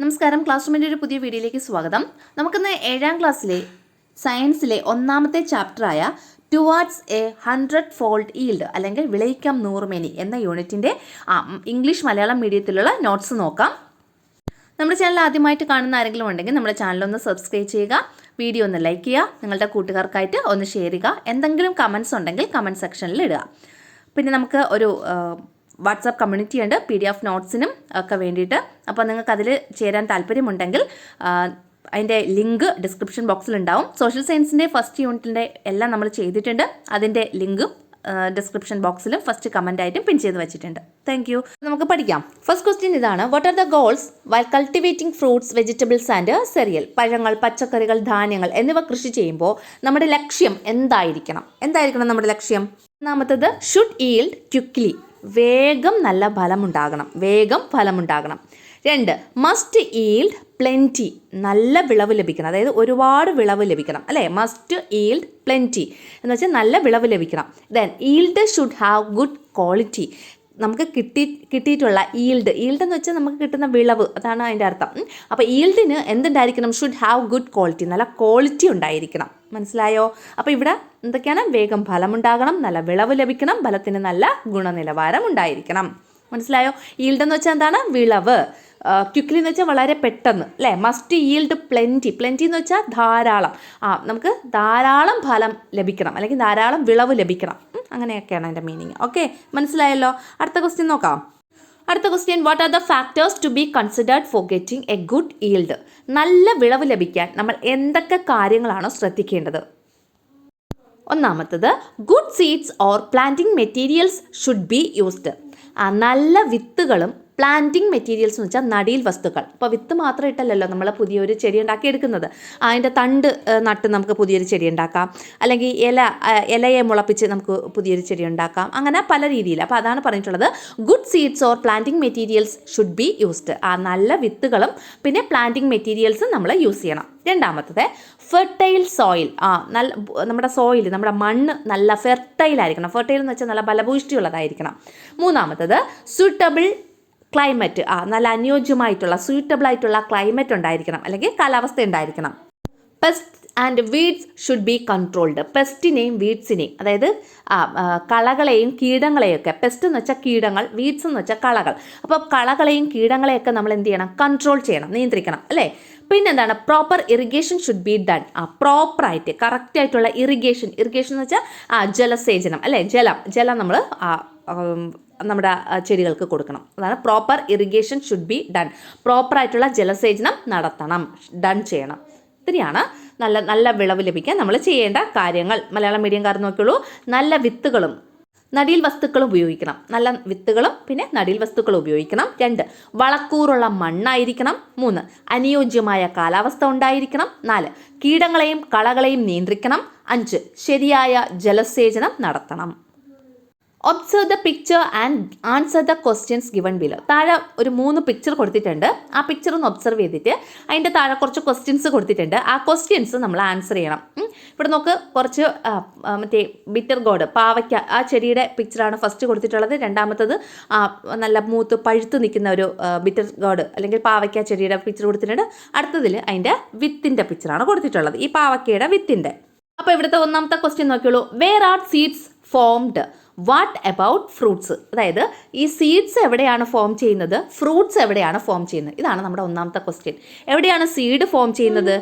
നമസ്കാരം, ക്ലാസ് റൂമിൻ്റെ ഒരു പുതിയ വീഡിയോയിലേക്ക് സ്വാഗതം. നമുക്കിന്ന് 7ാം ക്ലാസ്സിലെ സയൻസിലെ ഒന്നാമത്തെ ചാപ്റ്ററായ ടുവാർഡ്സ് എ 100-fold yield അല്ലെങ്കിൽ വിളയിക്കാം 100 മേനി എന്ന യൂണിറ്റിൻ്റെ ഇംഗ്ലീഷ് മലയാളം മീഡിയത്തിലുള്ള നോട്ട്സ് നോക്കാം. നമ്മുടെ ചാനൽ ആദ്യമായിട്ട് കാണുന്ന ആരെങ്കിലും ഉണ്ടെങ്കിൽ നമ്മുടെ ചാനലൊന്ന് സബ്സ്ക്രൈബ് ചെയ്യുക, വീഡിയോ ഒന്ന് ലൈക്ക് ചെയ്യുക, നിങ്ങളുടെ കൂട്ടുകാർക്കായിട്ട് ഒന്ന് ഷെയർ ചെയ്യുക. എന്തെങ്കിലും കമൻസ് ഉണ്ടെങ്കിൽ കമൻറ്റ് സെക്ഷനിൽ ഇടുക. പിന്നെ നമുക്ക് ഒരു വാട്സാപ്പ് കമ്മ്യൂണിറ്റി ഉണ്ട് PDF നോട്ട്സിനും ഒക്കെ വേണ്ടിയിട്ട്. അപ്പോൾ നിങ്ങൾക്ക് അതിൽ ചേരാൻ താല്പര്യമുണ്ടെങ്കിൽ അതിൻ്റെ ലിങ്ക് ഡിസ്ക്രിപ്ഷൻ ബോക്സിലുണ്ടാവും. സോഷ്യൽ സയൻസിൻ്റെ ഫസ്റ്റ് യൂണിറ്റിൻ്റെ എല്ലാം നമ്മൾ ചെയ്തിട്ടുണ്ട്. അതിൻ്റെ ലിങ്കും ഡിസ്ക്രിപ്ഷൻ ബോക്സിലും ഫസ്റ്റ് കമൻ്റ് ആയിട്ടും പിൻ ചെയ്ത് വെച്ചിട്ടുണ്ട്. Thank you. നമുക്ക് പഠിക്കാം. ഫസ്റ്റ് ക്വസ്റ്റ്യൻ ഇതാണ്: what are the goals while cultivating fruits, vegetables and cereal? പഴങ്ങൾ, പച്ചക്കറികൾ, ധാന്യങ്ങൾ എന്നിവ കൃഷി ചെയ്യുമ്പോൾ നമ്മുടെ ലക്ഷ്യം എന്തായിരിക്കണം നമ്മുടെ ലക്ഷ്യം? ഒന്നാമത്തത് ഷുഡ് ഈൽഡ് ക്വിക്ക്ലി, വേഗം നല്ല ഫലമുണ്ടാകണം. 2, മസ്റ്റ് ഈൽഡ് പ്ലെൻറ്റി, നല്ല വിളവ് ലഭിക്കണം, അതായത് ഒരുപാട് വിളവ് ലഭിക്കണം അല്ലേ. മസ്റ്റ് ഈൽഡ് പ്ലെൻറ്റി എന്ന് വെച്ചാൽ നല്ല വിളവ് ലഭിക്കണം. Then yield should have good quality, നമുക്ക് കിട്ടിയിട്ടുള്ള ഈൽഡ് എന്ന് വെച്ചാൽ നമുക്ക് കിട്ടുന്ന വിളവ്, അതാണ് അതിൻ്റെ അർത്ഥം. അപ്പോൾ ഈൽഡിന് എന്തുണ്ടായിരിക്കണം? ഷുഡ് ഹാവ് ഗുഡ് ക്വാളിറ്റി, നല്ല ക്വാളിറ്റി ഉണ്ടായിരിക്കണം. മനസ്സിലായോ? അപ്പോൾ ഇവിടെ എന്തൊക്കെയാണ്? വേഗം ഫലമുണ്ടാകണം, നല്ല വിളവ് ലഭിക്കണം, ഫലത്തിന് നല്ല ഗുണനിലവാരം ഉണ്ടായിരിക്കണം. മനസ്സിലായോ? ഈൽഡ് എന്ന് വെച്ചാൽ എന്താണ്? വിളവ്. ക്വിക്ക്ലി എന്ന് വെച്ചാൽ വളരെ പെട്ടെന്ന് അല്ലേ. മസ്റ്റ് ഈൽഡ് പ്ലെൻറ്റി എന്ന് വെച്ചാൽ ധാരാളം, നമുക്ക് ധാരാളം ഫലം ലഭിക്കണം അല്ലെങ്കിൽ ധാരാളം വിളവ് ലഭിക്കണം. അങ്ങനെയൊക്കെയാണ് അതിൻ്റെ മീനിങ്. ഓക്കെ, മനസ്സിലായല്ലോ? അടുത്ത ക്വസ്റ്റ്യൻ നോക്കാം. അടുത്ത question: what are the factors to be considered for getting a good yield? നല്ല വിളവ് ലഭിക്കാൻ നമ്മൾ എന്തൊക്കെ കാര്യങ്ങളാണ് ശ്രദ്ധിക്കേണ്ടത്? ഒന്നാമത്തത് good seeds or planting materials should be used. നല്ല വിത്തുകളും പ്ലാന്റിംഗ് മെറ്റീരിയൽസ് എന്ന് വെച്ചാൽ നടീൽ വസ്തുക്കൾ. ഇപ്പോൾ വിത്ത് മാത്രം ഇട്ടല്ലല്ലോ നമ്മൾ പുതിയൊരു ചെടി ഉണ്ടാക്കി എടുക്കുന്നത്. അതിൻ്റെ തണ്ട് നട്ട് നമുക്ക് പുതിയൊരു ചെടി ഉണ്ടാക്കാം, അല്ലെങ്കിൽ ഇലയെ മുളപ്പിച്ച് നമുക്ക് പുതിയൊരു ചെടി ഉണ്ടാക്കാം. അങ്ങനെ പല രീതിയിൽ. അപ്പോൾ അതാണ് പറഞ്ഞിട്ടുള്ളത്, good seeds or planting materials should be used. നല്ല വിത്തുകളും പിന്നെ പ്ലാന്റിംഗ് മെറ്റീരിയൽസും നമ്മൾ യൂസ് ചെയ്യണം. രണ്ടാമത്തത് ഫെർട്ടൈൽ സോയിൽ. നമ്മുടെ സോയിൽ, നമ്മുടെ മണ്ണ് നല്ല ഫെർട്ടൈൽ ആയിരിക്കണം. ഫെർട്ടൈൽ എന്ന് വെച്ചാൽ നല്ല ഫലഭൂഷ്ടിയുള്ളതായിരിക്കണം. മൂന്നാമത്തത് സൂട്ടബിൾ ക്ലൈമറ്റ്, നല്ല അനുയോജ്യമായിട്ടുള്ള സൂട്ടബിൾ ആയിട്ടുള്ള ക്ലൈമറ്റ് ഉണ്ടായിരിക്കണം അല്ലെങ്കിൽ കാലാവസ്ഥ ഉണ്ടായിരിക്കണം. Pest and weeds should be controlled. പെസ്റ്റിനെയും വീഡ്സിനെയും, അതായത് കളകളെയും കീടങ്ങളെയൊക്കെ, പെസ്റ്റ് എന്ന് വെച്ചാൽ കീടങ്ങൾ, വീഡ്സ് എന്ന് വെച്ചാൽ കളകൾ. അപ്പോൾ കളകളെയും കീടങ്ങളെയൊക്കെ നമ്മൾ എന്ത് ചെയ്യണം? കൺട്രോൾ ചെയ്യണം, നിയന്ത്രിക്കണം അല്ലേ. പിന്നെന്താണ്? Proper irrigation should be done. പ്രോപ്പറായിട്ട് കറക്റ്റായിട്ടുള്ള ഇറിഗേഷൻ എന്ന് വെച്ചാൽ ജലസേചനം അല്ലേ. ജലം നമ്മൾ നമ്മുടെ ചെടികൾക്ക് കൊടുക്കണം. അതാണ് proper irrigation should be done. പ്രോപ്പറായിട്ടുള്ള ജലസേചനം ഡൺ ചെയ്യണം. ഇത്രയാണ് നല്ല വിളവ് ലഭിക്കാൻ നമ്മൾ ചെയ്യേണ്ട കാര്യങ്ങൾ. മലയാളം മീഡിയംകാർ നോക്കിയുള്ളൂ. നല്ല വിത്തുകളും നടീൽ വസ്തുക്കളും ഉപയോഗിക്കണം. നല്ല വിത്തുകളും പിന്നെ നടീൽ വസ്തുക്കളും ഉപയോഗിക്കണം. 2, വളക്കൂറുള്ള മണ്ണായിരിക്കണം. 3, അനുയോജ്യമായ കാലാവസ്ഥ ഉണ്ടായിരിക്കണം. 4, കീടങ്ങളെയും കളകളെയും നിയന്ത്രിക്കണം. 5, ശരിയായ ജലസേചനം നടത്തണം. Observe the picture and answer the questions given below. താഴെ ഒരു 3 പിക്ചർ കൊടുത്തിട്ടുണ്ട്. ആ പിക്ചർ ഒന്ന് ഒബ്സർവ് ചെയ്തിട്ട് അതിൻ്റെ താഴെ കുറച്ച് ക്വസ്റ്റ്യൻസ് കൊടുത്തിട്ടുണ്ട്. ആ ക്വസ്റ്റ്യൻസ് നമ്മൾ ആൻസർ ചെയ്യണം. ഇവിടെ നോക്ക്, കുറച്ച് മറ്റേ ബിറ്റർ ഗോഡ്, പാവയ്ക്ക, ആ ചെടിയുടെ പിക്ചറാണ് ഫസ്റ്റ് കൊടുത്തിട്ടുള്ളത്. രണ്ടാമത്തത് നല്ല മൂത്ത് പഴുത്ത് നിൽക്കുന്ന ഒരു ബിറ്റർ ഗോഡ് അല്ലെങ്കിൽ പാവയ്ക്ക ചെടിയുടെ പിക്ചർ കൊടുത്തിട്ടുണ്ട്. അടുത്തതിൽ അതിൻ്റെ വിത്തിൻ്റെ പിക്ചറാണ് കൊടുത്തിട്ടുള്ളത്, ഈ പാവയ്ക്കയുടെ വിത്തിൻ്റെ. അപ്പോൾ ഇവിടുത്തെ ഒന്നാമത്തെ ക്വസ്റ്റ്യൻ നോക്കിയുള്ളൂ. Where are seeds formed? What about fruits? അതായത് ഈ സീഡ്സ് എവിടെയാണ് ഫോം ചെയ്യുന്നത്, ഫ്രൂട്ട്സ് എവിടെയാണ് ഫോം ചെയ്യുന്നത്? ഇതാണ് നമ്മുടെ ഒന്നാമത്തെ ക്വസ്റ്റ്യൻ. എവിടെയാണ് സീഡ് ഫോം ചെയ്യുന്നത്?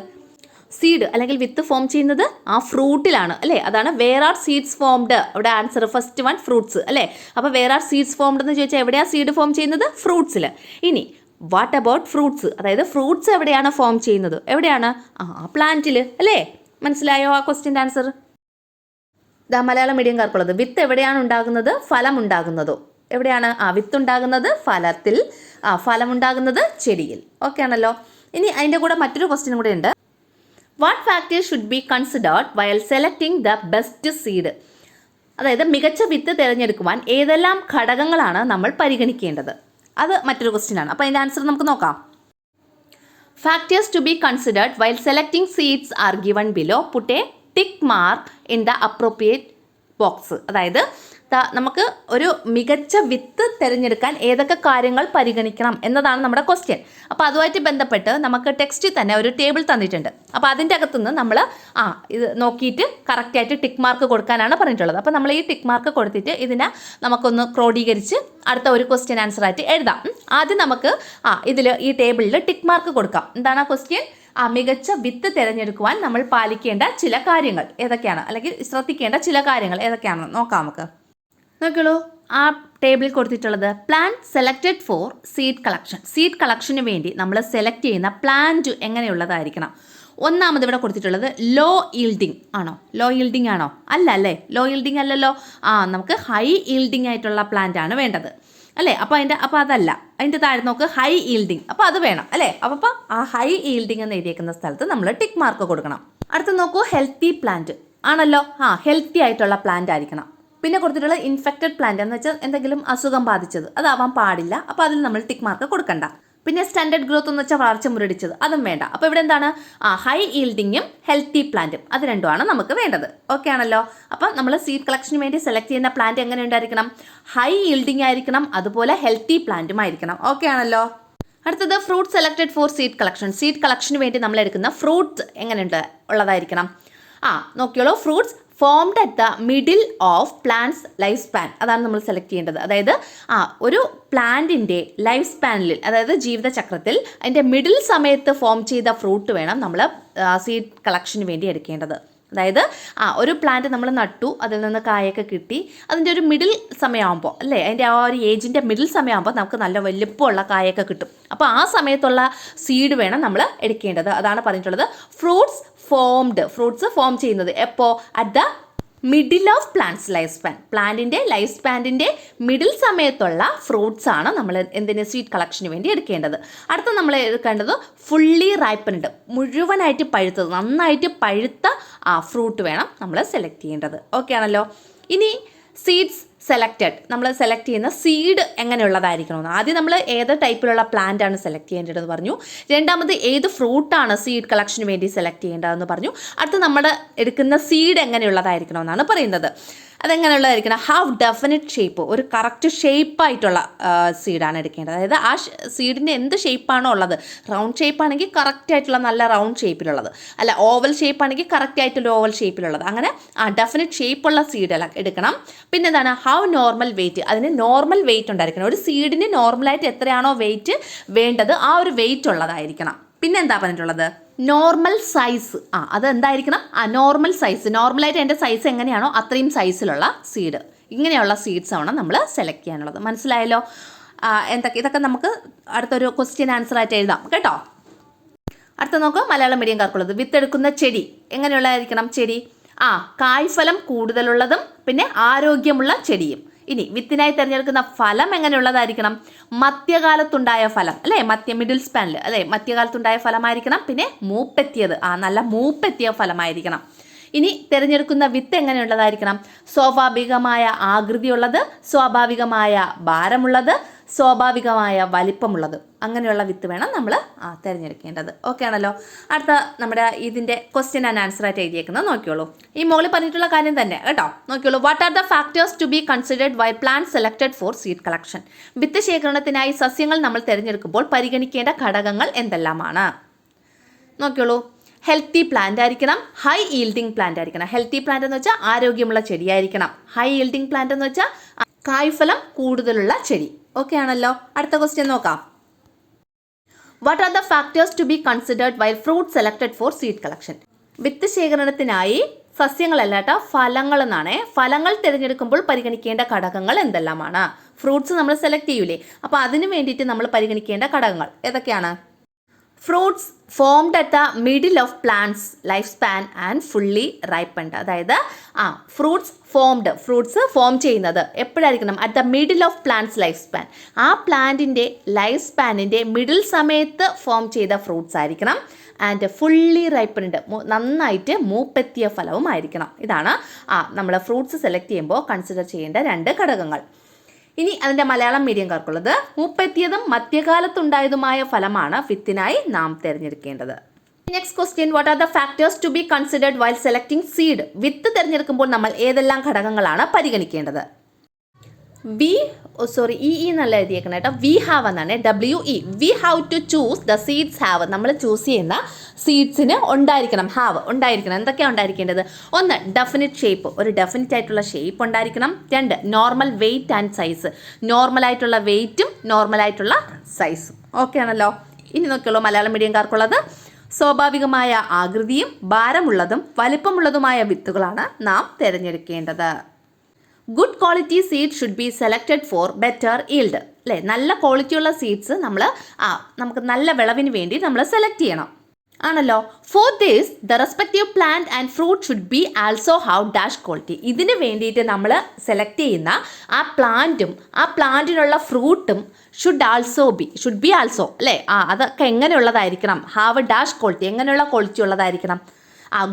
സീഡ് അല്ലെങ്കിൽ വിത്ത് ഫോം ചെയ്യുന്നത് ഫ്രൂട്ടിലാണ് അല്ലേ. അതാണ് വേർ ആർ സീഡ്സ് ഫോംഡ്. അവിടെ ആൻസർ ഫസ്റ്റ് വൺ ഫ്രൂട്ട്സ് അല്ലേ. അപ്പോൾ വേർ ആർ സീഡ്സ് ഫോംഡ് എന്ന് ചോദിച്ചാൽ എവിടെയാണ് സീഡ് ഫോം ചെയ്യുന്നത്? ഫ്രൂട്ട്സിൽ. ഇനി വാട്ട് അബൌട്ട് ഫ്രൂട്ട്സ്? അതായത് ഫ്രൂട്ട്സ് എവിടെയാണ് ഫോം ചെയ്യുന്നത്? എവിടെയാണ്? പ്ലാന്റിൽ അല്ലേ. മനസ്സിലായോ ആ ക്വസ്റ്റ്യൻ്റെ ആൻസർ? മലയാളം മീഡിയംകാർക്കുള്ളത്, വിത്ത് എവിടെയാണ് ഉണ്ടാകുന്നത്? ഫലം ഉണ്ടാകുന്നതോ എവിടെയാണ്? വിത്തുണ്ടാകുന്നത് ഫലത്തിൽ, ഫലമുണ്ടാകുന്നത് ചെടിയിൽ. ഓക്കെ ആണല്ലോ. ഇനി അതിൻ്റെ കൂടെ മറ്റൊരു ക്വസ്റ്റ്യൻ കൂടെ ഉണ്ട്. What factors should be considered വയൽ സെലക്ടിങ് ദ ബെസ്റ്റ് സീഡ്? അതായത് മികച്ച വിത്ത് തിരഞ്ഞെടുക്കുവാൻ ഏതെല്ലാം ഘടകങ്ങളാണ് നമ്മൾ പരിഗണിക്കേണ്ടത്? അത് മറ്റൊരു ക്വസ്റ്റ്യൻ ആണ്. അപ്പോൾ അതിൻ്റെ ആൻസർ നമുക്ക് നോക്കാം. ഫാക്ടേഴ്സ് ടു ബി കൺസിഡേർഡ് വയൽ selecting seeds are given below. Put a tick mark in the appropriate box. അതായത് നമുക്ക് ഒരു മികച്ച വിത്ത് തിരഞ്ഞെടുക്കാൻ ഏതൊക്കെ കാര്യങ്ങൾ പരിഗണിക്കണം എന്നതാണ് നമ്മുടെ ക്വസ്റ്റ്യൻ. അപ്പോൾ അതുമായിട്ട് ബന്ധപ്പെട്ട് നമുക്ക് ടെക്സ്റ്റിൽ തന്നെ ഒരു ടേബിൾ തന്നിട്ടുണ്ട്. അപ്പോൾ അതിൻ്റെ അകത്തുനിന്ന് നമ്മൾ ഇത് നോക്കിയിട്ട് കറക്റ്റായിട്ട് ടിക്ക് മാർക്ക് കൊടുക്കാനാണ് പറഞ്ഞിട്ടുള്ളത്. അപ്പോൾ നമ്മൾ ഈ ടിക്ക് മാർക്ക് കൊടുത്തിട്ട് ഇതിനെ നമുക്കൊന്ന് ക്രോഡീകരിച്ച് അടുത്ത ഒരു ക്വസ്റ്റ്യൻ ആൻസർ ആയിട്ട് എഴുതാം. ആദ്യം നമുക്ക് ഇതിൽ ഈ ടേബിളിൽ ടിക്ക് മാർക്ക് കൊടുക്കാം. എന്താണ് ആ ക്വസ്റ്റ്യൻ? മികച്ച വിത്ത് തിരഞ്ഞെടുക്കുവാൻ നമ്മൾ പാലിക്കേണ്ട ചില കാര്യങ്ങൾ ഏതൊക്കെയാണ്, അല്ലെങ്കിൽ ശ്രദ്ധിക്കേണ്ട ചില കാര്യങ്ങൾ ഏതൊക്കെയാണെന്ന് നോക്കാം. നോക്കിയോളൂ, ആ ടേബിളിൽ കൊടുത്തിട്ടുള്ളത് plant selected for seed collection. Seed കളക്ഷന് വേണ്ടി നമ്മൾ സെലക്ട് ചെയ്യുന്ന പ്ലാന്റ് എങ്ങനെയുള്ളതായിരിക്കണം? ഒന്നാമത് ഇവിടെ കൊടുത്തിട്ടുള്ളത് ലോ ഈൽഡിങ് ആണോ? ലോ ഈൽഡിങ് ആണോ? അല്ലേ, ലോ ഈൽഡിങ് അല്ലല്ലോ. നമുക്ക് ഹൈ ഈൽഡിങ് ആയിട്ടുള്ള പ്ലാന്റ് ആണ് വേണ്ടത് അല്ലേ? അപ്പോൾ അതല്ല, അതിൻ്റെ താഴെ നോക്ക് ഹൈ ഈൽഡിങ്, അപ്പോൾ അത് വേണം അല്ലേ? അപ്പോൾ ആ ഹൈ ഈൽഡിങ് എന്ന് എഴുതിയേക്കുന്ന സ്ഥലത്ത് നമ്മൾ ടിക്ക് മാർക്ക് കൊടുക്കണം. അടുത്ത് നോക്കൂ, ഹെൽത്തി പ്ലാന്റ് ആണല്ലോ. ഹെൽത്തി ആയിട്ടുള്ള പ്ലാന്റ് ആയിരിക്കണം. പിന്നെ കൊടുത്തിട്ടുള്ള ഇൻഫെക്റ്റഡ് പ്ലാന്റ് എന്ന് വെച്ചാൽ എന്തെങ്കിലും അസുഖം ബാധിച്ചത്, അതാവാൻ പാടില്ല. അപ്പോൾ അതിൽ നമ്മൾ ടിക്ക് മാർക്ക് കൊടുക്കണ്ട. പിന്നെ സ്റ്റാൻഡേർഡ് ഗ്രോത്ത് എന്ന് വെച്ചാൽ വളർച്ച മുരടിച്ചത്, അതും വേണ്ട. അപ്പോൾ ഇവിടെ എന്താണ്? ഹൈ ഈൽഡിങ്ങും ഹെൽത്തി പ്ലാന്റും, അത് രണ്ടുമാണ് നമുക്ക് വേണ്ടത്. ഓക്കെ ആണല്ലോ. അപ്പം നമ്മൾ സീഡ് കളക്ഷന് വേണ്ടി സെലക്ട് ചെയ്യുന്ന പ്ലാന്റ് എങ്ങനെ ഉണ്ടായിരിക്കണം? ഹൈ ഈൽഡിങ് ആയിരിക്കണം, അതുപോലെ ഹെൽത്തി പ്ലാന്റും ആയിരിക്കണം. ഓക്കെ ആണല്ലോ. അടുത്തത് fruit selected for seed collection. Seed കളക്ഷന് വേണ്ടി നമ്മൾ എടുക്കുന്ന ഫ്രൂട്ട്സ് എങ്ങനെയുണ്ട് ഉള്ളതായിരിക്കണം? നോക്കിയോളൂ, fruits formed at the middle of plants life span, അതാണ് നമ്മൾ സെലക്ട് ചെയ്യേണ്ടത്. അതായത് ഒരു പ്ലാന്റിൻ്റെ ലൈഫ് സ്പാനിൽ, അതായത് ജീവിതചക്രത്തിൽ അതിൻ്റെ മിഡിൽ സമയത്ത് ഫോം ചെയ്ത ഫ്രൂട്ട് വേണം നമ്മൾ സീഡ് കളക്ഷന് വേണ്ടി എടുക്കേണ്ടത്. അതായത് ഒരു പ്ലാന്റ് നമ്മൾ നട്ടു, അതിൽ നിന്ന് കായൊക്കെ കിട്ടി, അതിൻ്റെ ഒരു മിഡിൽ സമയമാകുമ്പോൾ അല്ലേ, അതിൻ്റെ ആ ഒരു ഏജിൻ്റെ മിഡിൽ സമയമാകുമ്പോൾ നമുക്ക് നല്ല വലിപ്പമുള്ള കായൊക്കെ കിട്ടും. അപ്പോൾ ആ സമയത്തുള്ള സീഡ് വേണം നമ്മൾ എടുക്കേണ്ടത്. അതാണ് പറഞ്ഞിട്ടുള്ളത് ഫ്രൂട്ട്സ് ഫോം ചെയ്യുന്നത് എപ്പോൾ? At the middle of plants life span. പ്ലാന്റിൻ്റെ ലൈഫ് സ്പാനിൻ്റെ മിഡിൽ സമയത്തുള്ള ഫ്രൂട്ട്സ് ആണ് നമ്മൾ എന്തിന് സീഡ് കളക്ഷന് വേണ്ടി എടുക്കേണ്ടത്. അടുത്ത നമ്മൾ എടുക്കേണ്ടത് ഫുള്ളി റൈപ്പൻഡ്, മുഴുവനായിട്ട് പഴുത്തത്, നന്നായിട്ട് പഴുത്ത ഫ്രൂട്ട് വേണം നമ്മൾ സെലക്ട് ചെയ്യേണ്ടത്. ഓക്കെ ആണല്ലോ. ഇനി സീഡ്സ് സെലക്റ്റഡ്, നമ്മൾ സെലക്ട് ചെയ്യുന്ന സീഡ് എങ്ങനെയുള്ളതായിരിക്കണമെന്ന്. ആദ്യം നമ്മൾ ഏത് ടൈപ്പിലുള്ള പ്ലാന്റ് ആണ് സെലക്ട് ചെയ്യേണ്ടതെന്ന് പറഞ്ഞു. രണ്ടാമത് ഏത് ഫ്രൂട്ടാണ് സീഡ് കളക്ഷന് വേണ്ടി സെലക്ട് ചെയ്യേണ്ടതെന്ന് പറഞ്ഞു. അടുത്ത് നമ്മൾ എടുക്കുന്ന സീഡ് എങ്ങനെയുള്ളതായിരിക്കണമെന്നാണ് പറയുന്നത്. അതെങ്ങനെയുള്ളതായിരിക്കണം? ഹാവ് ഡെഫിനിറ്റ് ഷേപ്പ്, ഒരു കറക്റ്റ് ഷേപ്പായിട്ടുള്ള സീഡാണ് എടുക്കേണ്ടത്. അതായത് ആ സീഡിൻ്റെ എന്ത് ഷേപ്പാണോ ഉള്ളത്, റൗണ്ട് ഷേപ്പാണെങ്കിൽ കറക്റ്റ് ആയിട്ടുള്ള നല്ല റൗണ്ട് ഷേപ്പിലുള്ളത്, അല്ല ഓവൽ ഷേപ്പാണെങ്കിൽ കറക്റ്റ് ആയിട്ടുള്ള ഓവൽ ഷേപ്പിലുള്ളത്, അങ്ങനെ ഡെഫിനിറ്റ് ഷേപ്പുള്ള സീഡ് എടുക്കണം. പിന്നെ എന്താണ്? ഹൗ നോർമൽ വെയിറ്റ്, അതിന് നോർമൽ വെയിറ്റ് ഉണ്ടായിരിക്കണം. ഒരു സീഡിന് നോർമലായിട്ട് എത്രയാണോ വെയിറ്റ് വേണ്ടത് ആ ഒരു വെയിറ്റ് ഉള്ളതായിരിക്കണം. പിന്നെ എന്താ പറഞ്ഞിട്ടുള്ളത്? Normal size. അത് എന്തായിരിക്കണം? നോർമൽ സൈസ്, നോർമലായിട്ട് എൻ്റെ സൈസ് എങ്ങനെയാണോ അത്രയും സൈസിലുള്ള സീഡ്, ഇങ്ങനെയുള്ള സീഡ്സ് ആണ് നമ്മൾ സെലക്ട് ചെയ്യാനുള്ളത്. മനസ്സിലായല്ലോ? ഇതൊക്കെ നമുക്ക് അടുത്തൊരു ക്വസ്റ്റ്യൻ ആൻസർ ആയിട്ട് എഴുതാം കേട്ടോ. അടുത്ത നോക്കുക, മലയാളം മീഡിയംകാർക്കുള്ളത്. വിത്തെടുക്കുന്ന ചെടി എങ്ങനെയുള്ളതായിരിക്കണം? ചെടി കായ്ഫലം കൂടുതലുള്ളതും പിന്നെ ആരോഗ്യമുള്ള ചെടിയും. ഇനി വിത്തിനായി തിരഞ്ഞെടുക്കുന്ന ഫലം എങ്ങനെയുള്ളതായിരിക്കണം? മധ്യകാലത്തുണ്ടായ ഫലം അല്ലേ, മിഡിൽ സ്പാനിൽ അല്ലേ, മധ്യകാലത്തുണ്ടായ ഫലമായിരിക്കണം. പിന്നെ മൂപ്പെത്തിയത്, നല്ല മൂപ്പെത്തിയ ഫലമായിരിക്കണം. ഇനി തിരഞ്ഞെടുക്കുന്ന വിത്ത് എങ്ങനെയുള്ളതായിരിക്കണം? സ്വാഭാവികമായ ആകൃതിയുള്ളത്, സ്വാഭാവികമായ ഭാരമുള്ളത്, സ്വാഭാവികമായ വലിപ്പമുള്ളത്, അങ്ങനെയുള്ള വിത്ത് വേണം നമ്മൾ തിരഞ്ഞെടുക്കേണ്ടത്. ഓക്കെ ആണല്ലോ. അടുത്ത നമ്മുടെ ഇതിൻ്റെ ക്വസ്റ്റ്യൻ ആൻഡ് ആൻസർ ആയിട്ട് എഴുതിയേക്കുന്നത് നോക്കിയോളൂ. ഈ മുകളിൽ പറഞ്ഞിട്ടുള്ള കാര്യം തന്നെ കേട്ടോ. നോക്കിയോളൂ. What are the factors to be considered while plant selected for seed collection? വിത്ത് ശേഖരണത്തിനായി സസ്യങ്ങൾ നമ്മൾ തിരഞ്ഞെടുക്കുമ്പോൾ പരിഗണിക്കേണ്ട ഘടകങ്ങൾ എന്തെല്ലാമാണ്? നോക്കിയോളൂ. ഹെൽത്തി പ്ലാന്റ് ആയിരിക്കണം, ഹൈ ഈൽഡിങ് പ്ലാന്റ് ആയിരിക്കണം. ഹെൽത്തി പ്ലാന്റ് എന്ന് വെച്ചാൽ ആരോഗ്യമുള്ള ചെടിയായിരിക്കണം. ഹൈ ഈൽഡിങ് പ്ലാന്റ് എന്ന് വെച്ചാൽ കായ്ഫലം കൂടുതലുള്ള ചെടി. ഓക്കെ ആണല്ലോ. അടുത്ത ക്വസ്റ്റ്യൻ നോക്കാം. What are the factors to be considered while fruit selected for seed collection? വിത്ത് ശേഖരണത്തിനായി സസ്യങ്ങളല്ലാട്ട ഫലങ്ങൾ എന്നാണ്. ഫലങ്ങൾ തിരഞ്ഞെടുക്കുമ്പോൾ പരിഗണിക്കേണ്ട ഘടകങ്ങൾ എന്തെല്ലാമാണ്? ഫ്രൂട്ട്സ് നമ്മൾ സെലക്ട് ചെയ്യൂലേ, അപ്പോൾ അതിന് വേണ്ടിയിട്ട് നമ്മൾ പരിഗണിക്കേണ്ട ഘടകങ്ങൾ ഏതൊക്കെയാണ്? Fruits formed at the middle of plants life span and fully ripened. അതായത് ഫ്രൂട്ട്സ് ഫോം ചെയ്യുന്നത് എപ്പോഴായിരിക്കണം? At the middle of plants life span. ആ പ്ലാന്റിൻ്റെ ലൈഫ് സ്പാനിൻ്റെ മിഡിൽ സമയത്ത് ഫോം ചെയ്ത ഫ്രൂട്ട്സ് ആയിരിക്കണം. ആൻഡ് ഫുള്ളി റൈപ്പൻഡ്, നന്നായിട്ട് മൂപ്പെത്തിയ ഫലവും ആയിരിക്കണം. ഇതാണ് നമ്മൾ ഫ്രൂട്ട്സ് സെലക്ട് ചെയ്യുമ്പോൾ കൺസിഡർ ചെയ്യേണ്ട രണ്ട് ഘടകങ്ങൾ. ഇനി അതിൻ്റെ മലയാളം മീഡിയംകാർക്കുള്ളത്. മൂപ്പെത്തിയതും മധ്യകാലത്തുണ്ടായതുമായ ഫലമാണ് വിത്തിനായി നാം തിരഞ്ഞെടുക്കേണ്ടത്. Next question. What are the factors to be considered while selecting seed? വിത്ത് തിരഞ്ഞെടുക്കുമ്പോൾ നമ്മൾ ഏതെല്ലാം ഘടകങ്ങളാണ് പരിഗണിക്കേണ്ടത്? ഇ എന്നല്ല എഴുതിയേക്കണം കേട്ടോ, വി ഹാവ് എന്നാണ്, WE. We have to choose the seeds have. നമ്മൾ ചൂസ് ചെയ്യുന്ന സീഡ്സിന് ഉണ്ടായിരിക്കണം, ഹാവ് ഉണ്ടായിരിക്കണം. എന്തൊക്കെയാണ് ഉണ്ടായിരിക്കേണ്ടത്? 1, ഡെഫിനിറ്റ് ഷേപ്പ്, ഒരു ഡെഫിനിറ്റ് ആയിട്ടുള്ള ഷേപ്പ് ഉണ്ടായിരിക്കണം. 2, നോർമൽ വെയിറ്റ് ആൻഡ് സൈസ്, നോർമലായിട്ടുള്ള വെയിറ്റും നോർമലായിട്ടുള്ള സൈസും. ഓക്കെ ആണല്ലോ. ഇനി നോക്കിയുള്ളൂ മലയാളം മീഡിയംകാർക്കുള്ളത്. സ്വാഭാവികമായ ആകൃതിയും ഭാരമുള്ളതും വലിപ്പമുള്ളതുമായ വിത്തുകളാണ് നാം തിരഞ്ഞെടുക്കേണ്ടത്. Good quality seed should be selected four better yield. അല്ലേ, നല്ല ക്വാളിറ്റിയുള്ള സീഡ്സ് നമുക്ക് നല്ല വിളവിന് വേണ്ടി നമ്മൾ സെലക്ട് ചെയ്യണം ആണല്ലോ. For this the respective plant and fruit should be also have dash quality. ഇതിന് വേണ്ടിയിട്ട് നമ്മൾ സെലക്ട് ചെയ്യുന്ന ആ പ്ലാന്റും ആ പ്ലാന്റിനുള്ള ഫ്രൂട്ടും ഷുഡ് ബി ആൾസോ അല്ലേ, അതൊക്കെ എങ്ങനെയുള്ളതായിരിക്കണം? ഹാവ് ഡാഷ് ക്വാളിറ്റി, എങ്ങനെയുള്ള ക്വാളിറ്റി ഉള്ളതായിരിക്കണം?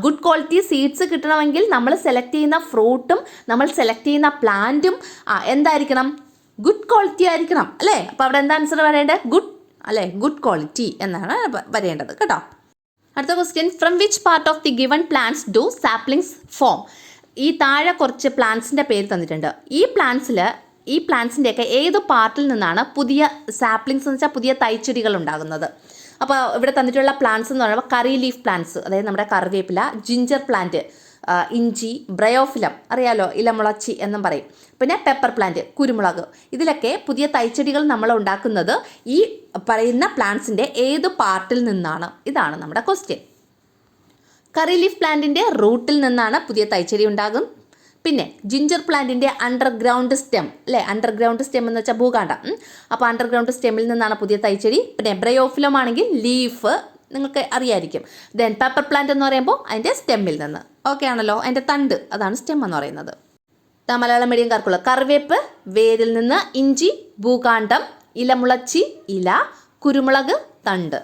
ഗുഡ് ക്വാളിറ്റി സീഡ്സ് കിട്ടണമെങ്കിൽ നമ്മൾ സെലക്ട് ചെയ്യുന്ന ഫ്രൂട്ടും നമ്മൾ സെലക്ട് ചെയ്യുന്ന പ്ലാന്റും എന്തായിരിക്കണം? ഗുഡ് ക്വാളിറ്റി ആയിരിക്കണം അല്ലേ. അപ്പോൾ അവിടെ എന്താ ആൻസർ വരേണ്ടത്? ഗുഡ് ക്വാളിറ്റി എന്നാണ് വരേണ്ടത് കേട്ടോ. അടുത്ത question, from which part of the given plants do saplings form? ഈ താഴെ കുറച്ച് പ്ലാന്റ്സിൻ്റെ പേര് തന്നിട്ടുണ്ട്. ഈ പ്ലാന്റ്സിൻ്റെയൊക്കെ ഏത് പാർട്ടിൽ നിന്നാണ് പുതിയ സാപ്ലിങ്സ് എന്ന് വെച്ചാൽ പുതിയ തൈച്ചെടികൾ ഉണ്ടാകുന്നത്? അപ്പോൾ ഇവിടെ തന്നിട്ടുള്ള പ്ലാന്റ്സ് എന്ന് പറയുമ്പോൾ കറി ലീഫ് പ്ലാന്റ്സ്, അതായത് നമ്മുടെ കറിവേപ്പില, ജിഞ്ചർ പ്ലാന്റ്, ഇഞ്ചി, ബ്രയോഫിലം അറിയാലോ, ഇലമുളച്ചി എന്നും പറയും, പിന്നെ പെപ്പർ പ്ലാന്റ്, കുരുമുളക്. ഇതിലൊക്കെ പുതിയ തൈച്ചെടികൾ നമ്മൾ ഉണ്ടാക്കുന്നത് ഈ പറയുന്ന പ്ലാന്റ്സിൻ്റെ ഏത് പാർട്ടിൽ നിന്നാണ്? ഇതാണ് നമ്മുടെ ക്വസ്റ്റ്യൻ. കറി ലീഫ് പ്ലാന്റിൻ്റെ റൂട്ടിൽ നിന്നാണ് പുതിയ തൈച്ചെടി ഉണ്ടാകും. പിന്നെ ജിഞ്ചർ പ്ലാന്റിൻ്റെ അണ്ടർഗ്രൗണ്ട് സ്റ്റെം അല്ലേ, അണ്ടർഗ്രൗണ്ട് സ്റ്റെം എന്ന് വെച്ചാൽ ഭൂകാണ്ഡം. അപ്പോൾ അണ്ടർഗ്രൗണ്ട് സ്റ്റെമ്മിൽ നിന്നാണ് പുതിയ തൈച്ചെടി. പിന്നെ ബ്രയോഫിലം ആണെങ്കിൽ ലീഫ്, നിങ്ങൾക്ക് അറിയായിരിക്കും. ദെൻ പെപ്പർ പ്ലാന്റ് എന്ന് പറയുമ്പോൾ അതിൻ്റെ സ്റ്റെമ്മിൽ നിന്ന്. ഓക്കെ ആണല്ലോ, അതിൻ്റെ തണ്ട്, അതാണ് സ്റ്റെം എന്ന് പറയുന്നത്. മലയാളം മീഡിയംകാർക്കുള്ള കറിവേപ്പ് വേരിൽ നിന്ന്, ഇഞ്ചി ഭൂകാണ്ഡം, ഇലമുളച്ചി ഇല, കുരുമുളക് തണ്ട്.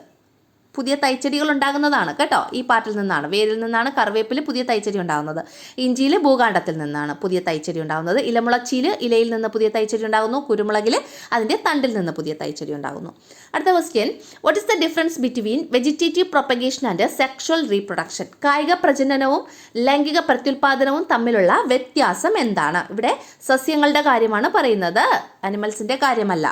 പുതിയ തൈച്ചെടികൾ ഉണ്ടാകുന്നതാണ് കേട്ടോ, ഈ പാർട്ടിൽ നിന്നാണ്. വേരിൽ നിന്നാണ് കറിവേപ്പിൽ പുതിയ തൈച്ചെടി ഉണ്ടാകുന്നത്. ഇഞ്ചിയിൽ ഭൂകാണ്ഡത്തിൽ നിന്നാണ് പുതിയ തൈച്ചെടി ഉണ്ടാകുന്നത്. ഇലമുളച്ചിയിൽ ഇലയിൽ നിന്ന് പുതിയ തൈച്ചെടി ഉണ്ടാകുന്നു. കുരുമുളകിൽ അതിൻ്റെ തണ്ടിൽ നിന്ന് പുതിയ തൈച്ചെടി ഉണ്ടാകുന്നു. അടുത്ത question, what is the difference between vegetative propagation and sexual reproduction? കായിക പ്രജനനവും ലൈംഗിക പ്രത്യുൽപാദനവും തമ്മിലുള്ള വ്യത്യാസം എന്താണ്? ഇവിടെ സസ്യങ്ങളുടെ കാര്യമാണ് പറയുന്നത്, അനിമൽസിൻ്റെ കാര്യമല്ല.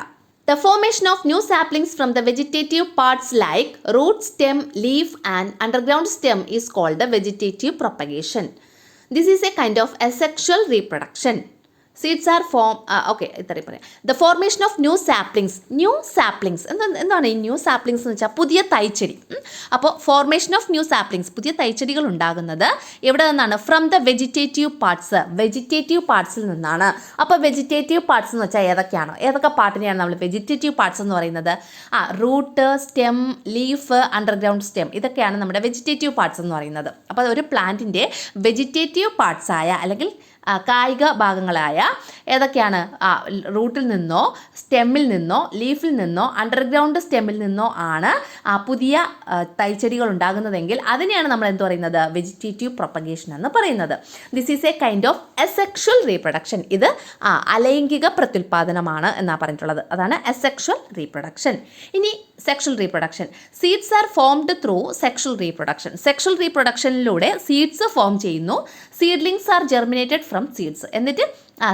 The formation of new saplings from the vegetative parts like root, stem, leaf and underground stem is called the vegetative propagation. This is a kind of asexual reproduction. Seeds are ഇത്രയും പറയാം. The formation of new saplings. എന്താണ് ഈ new saplings എന്ന് വെച്ചാൽ പുതിയ തൈച്ചെടി. അപ്പോൾ formation of new saplings, പുതിയ തൈച്ചെടികൾ ഉണ്ടാകുന്നത് എവിടെ നിന്നാണ്? ഫ്രം ദ വെജിറ്റേറ്റീവ് പാർട്സിൽ നിന്നാണ്. അപ്പോൾ വെജിറ്റേറ്റീവ് പാർട്സ് എന്ന് വെച്ചാൽ ഏതൊക്കെ പാർട്ടിനെയാണ് നമ്മൾ വെജിറ്റേറ്റീവ് പാർട്സ് എന്ന് പറയുന്നത്? Root, stem, leaf, underground stem, ഇതൊക്കെയാണ് നമ്മുടെ വെജിറ്റേറ്റീവ് പാർട്സ് എന്ന് പറയുന്നത്. അപ്പോൾ ഒരു പ്ലാന്റിൻ്റെ വെജിറ്റേറ്റീവ് പാർട്സായ അല്ലെങ്കിൽ കായിക ഭാഗങ്ങളായ ഏതൊക്കെയാണ്? റൂട്ടിൽ നിന്നോ സ്റ്റെമ്മിൽ നിന്നോ ലീഫിൽ നിന്നോ അണ്ടർഗ്രൗണ്ട് സ്റ്റെമ്മിൽ നിന്നോ ആണ് പുതിയ തൈച്ചെടികൾ ഉണ്ടാകുന്നതെങ്കിൽ അതിനെയാണ് നമ്മൾ എന്ത് പറയുന്നത്? വെജിറ്റേറ്റീവ് പ്രൊപ്പഗേഷൻ എന്ന് പറയുന്നത്. This is a kind of asexual reproduction. ഇത് അലൈംഗിക പ്രത്യുൽപാദനമാണ് എന്നാണ് പറഞ്ഞിട്ടുള്ളത്. അതാണ് അസെക്ഷൽ റീപ്രൊഡക്ഷൻ. ഇനി sexual reproduction. Seeds are formed through sexual reproduction. Sexual റീപ്രൊഡക്ഷനിലൂടെ സീഡ്സ് ഫോം ചെയ്യുന്നു. Seedlings are germinated from seeds. എന്നിട്ട്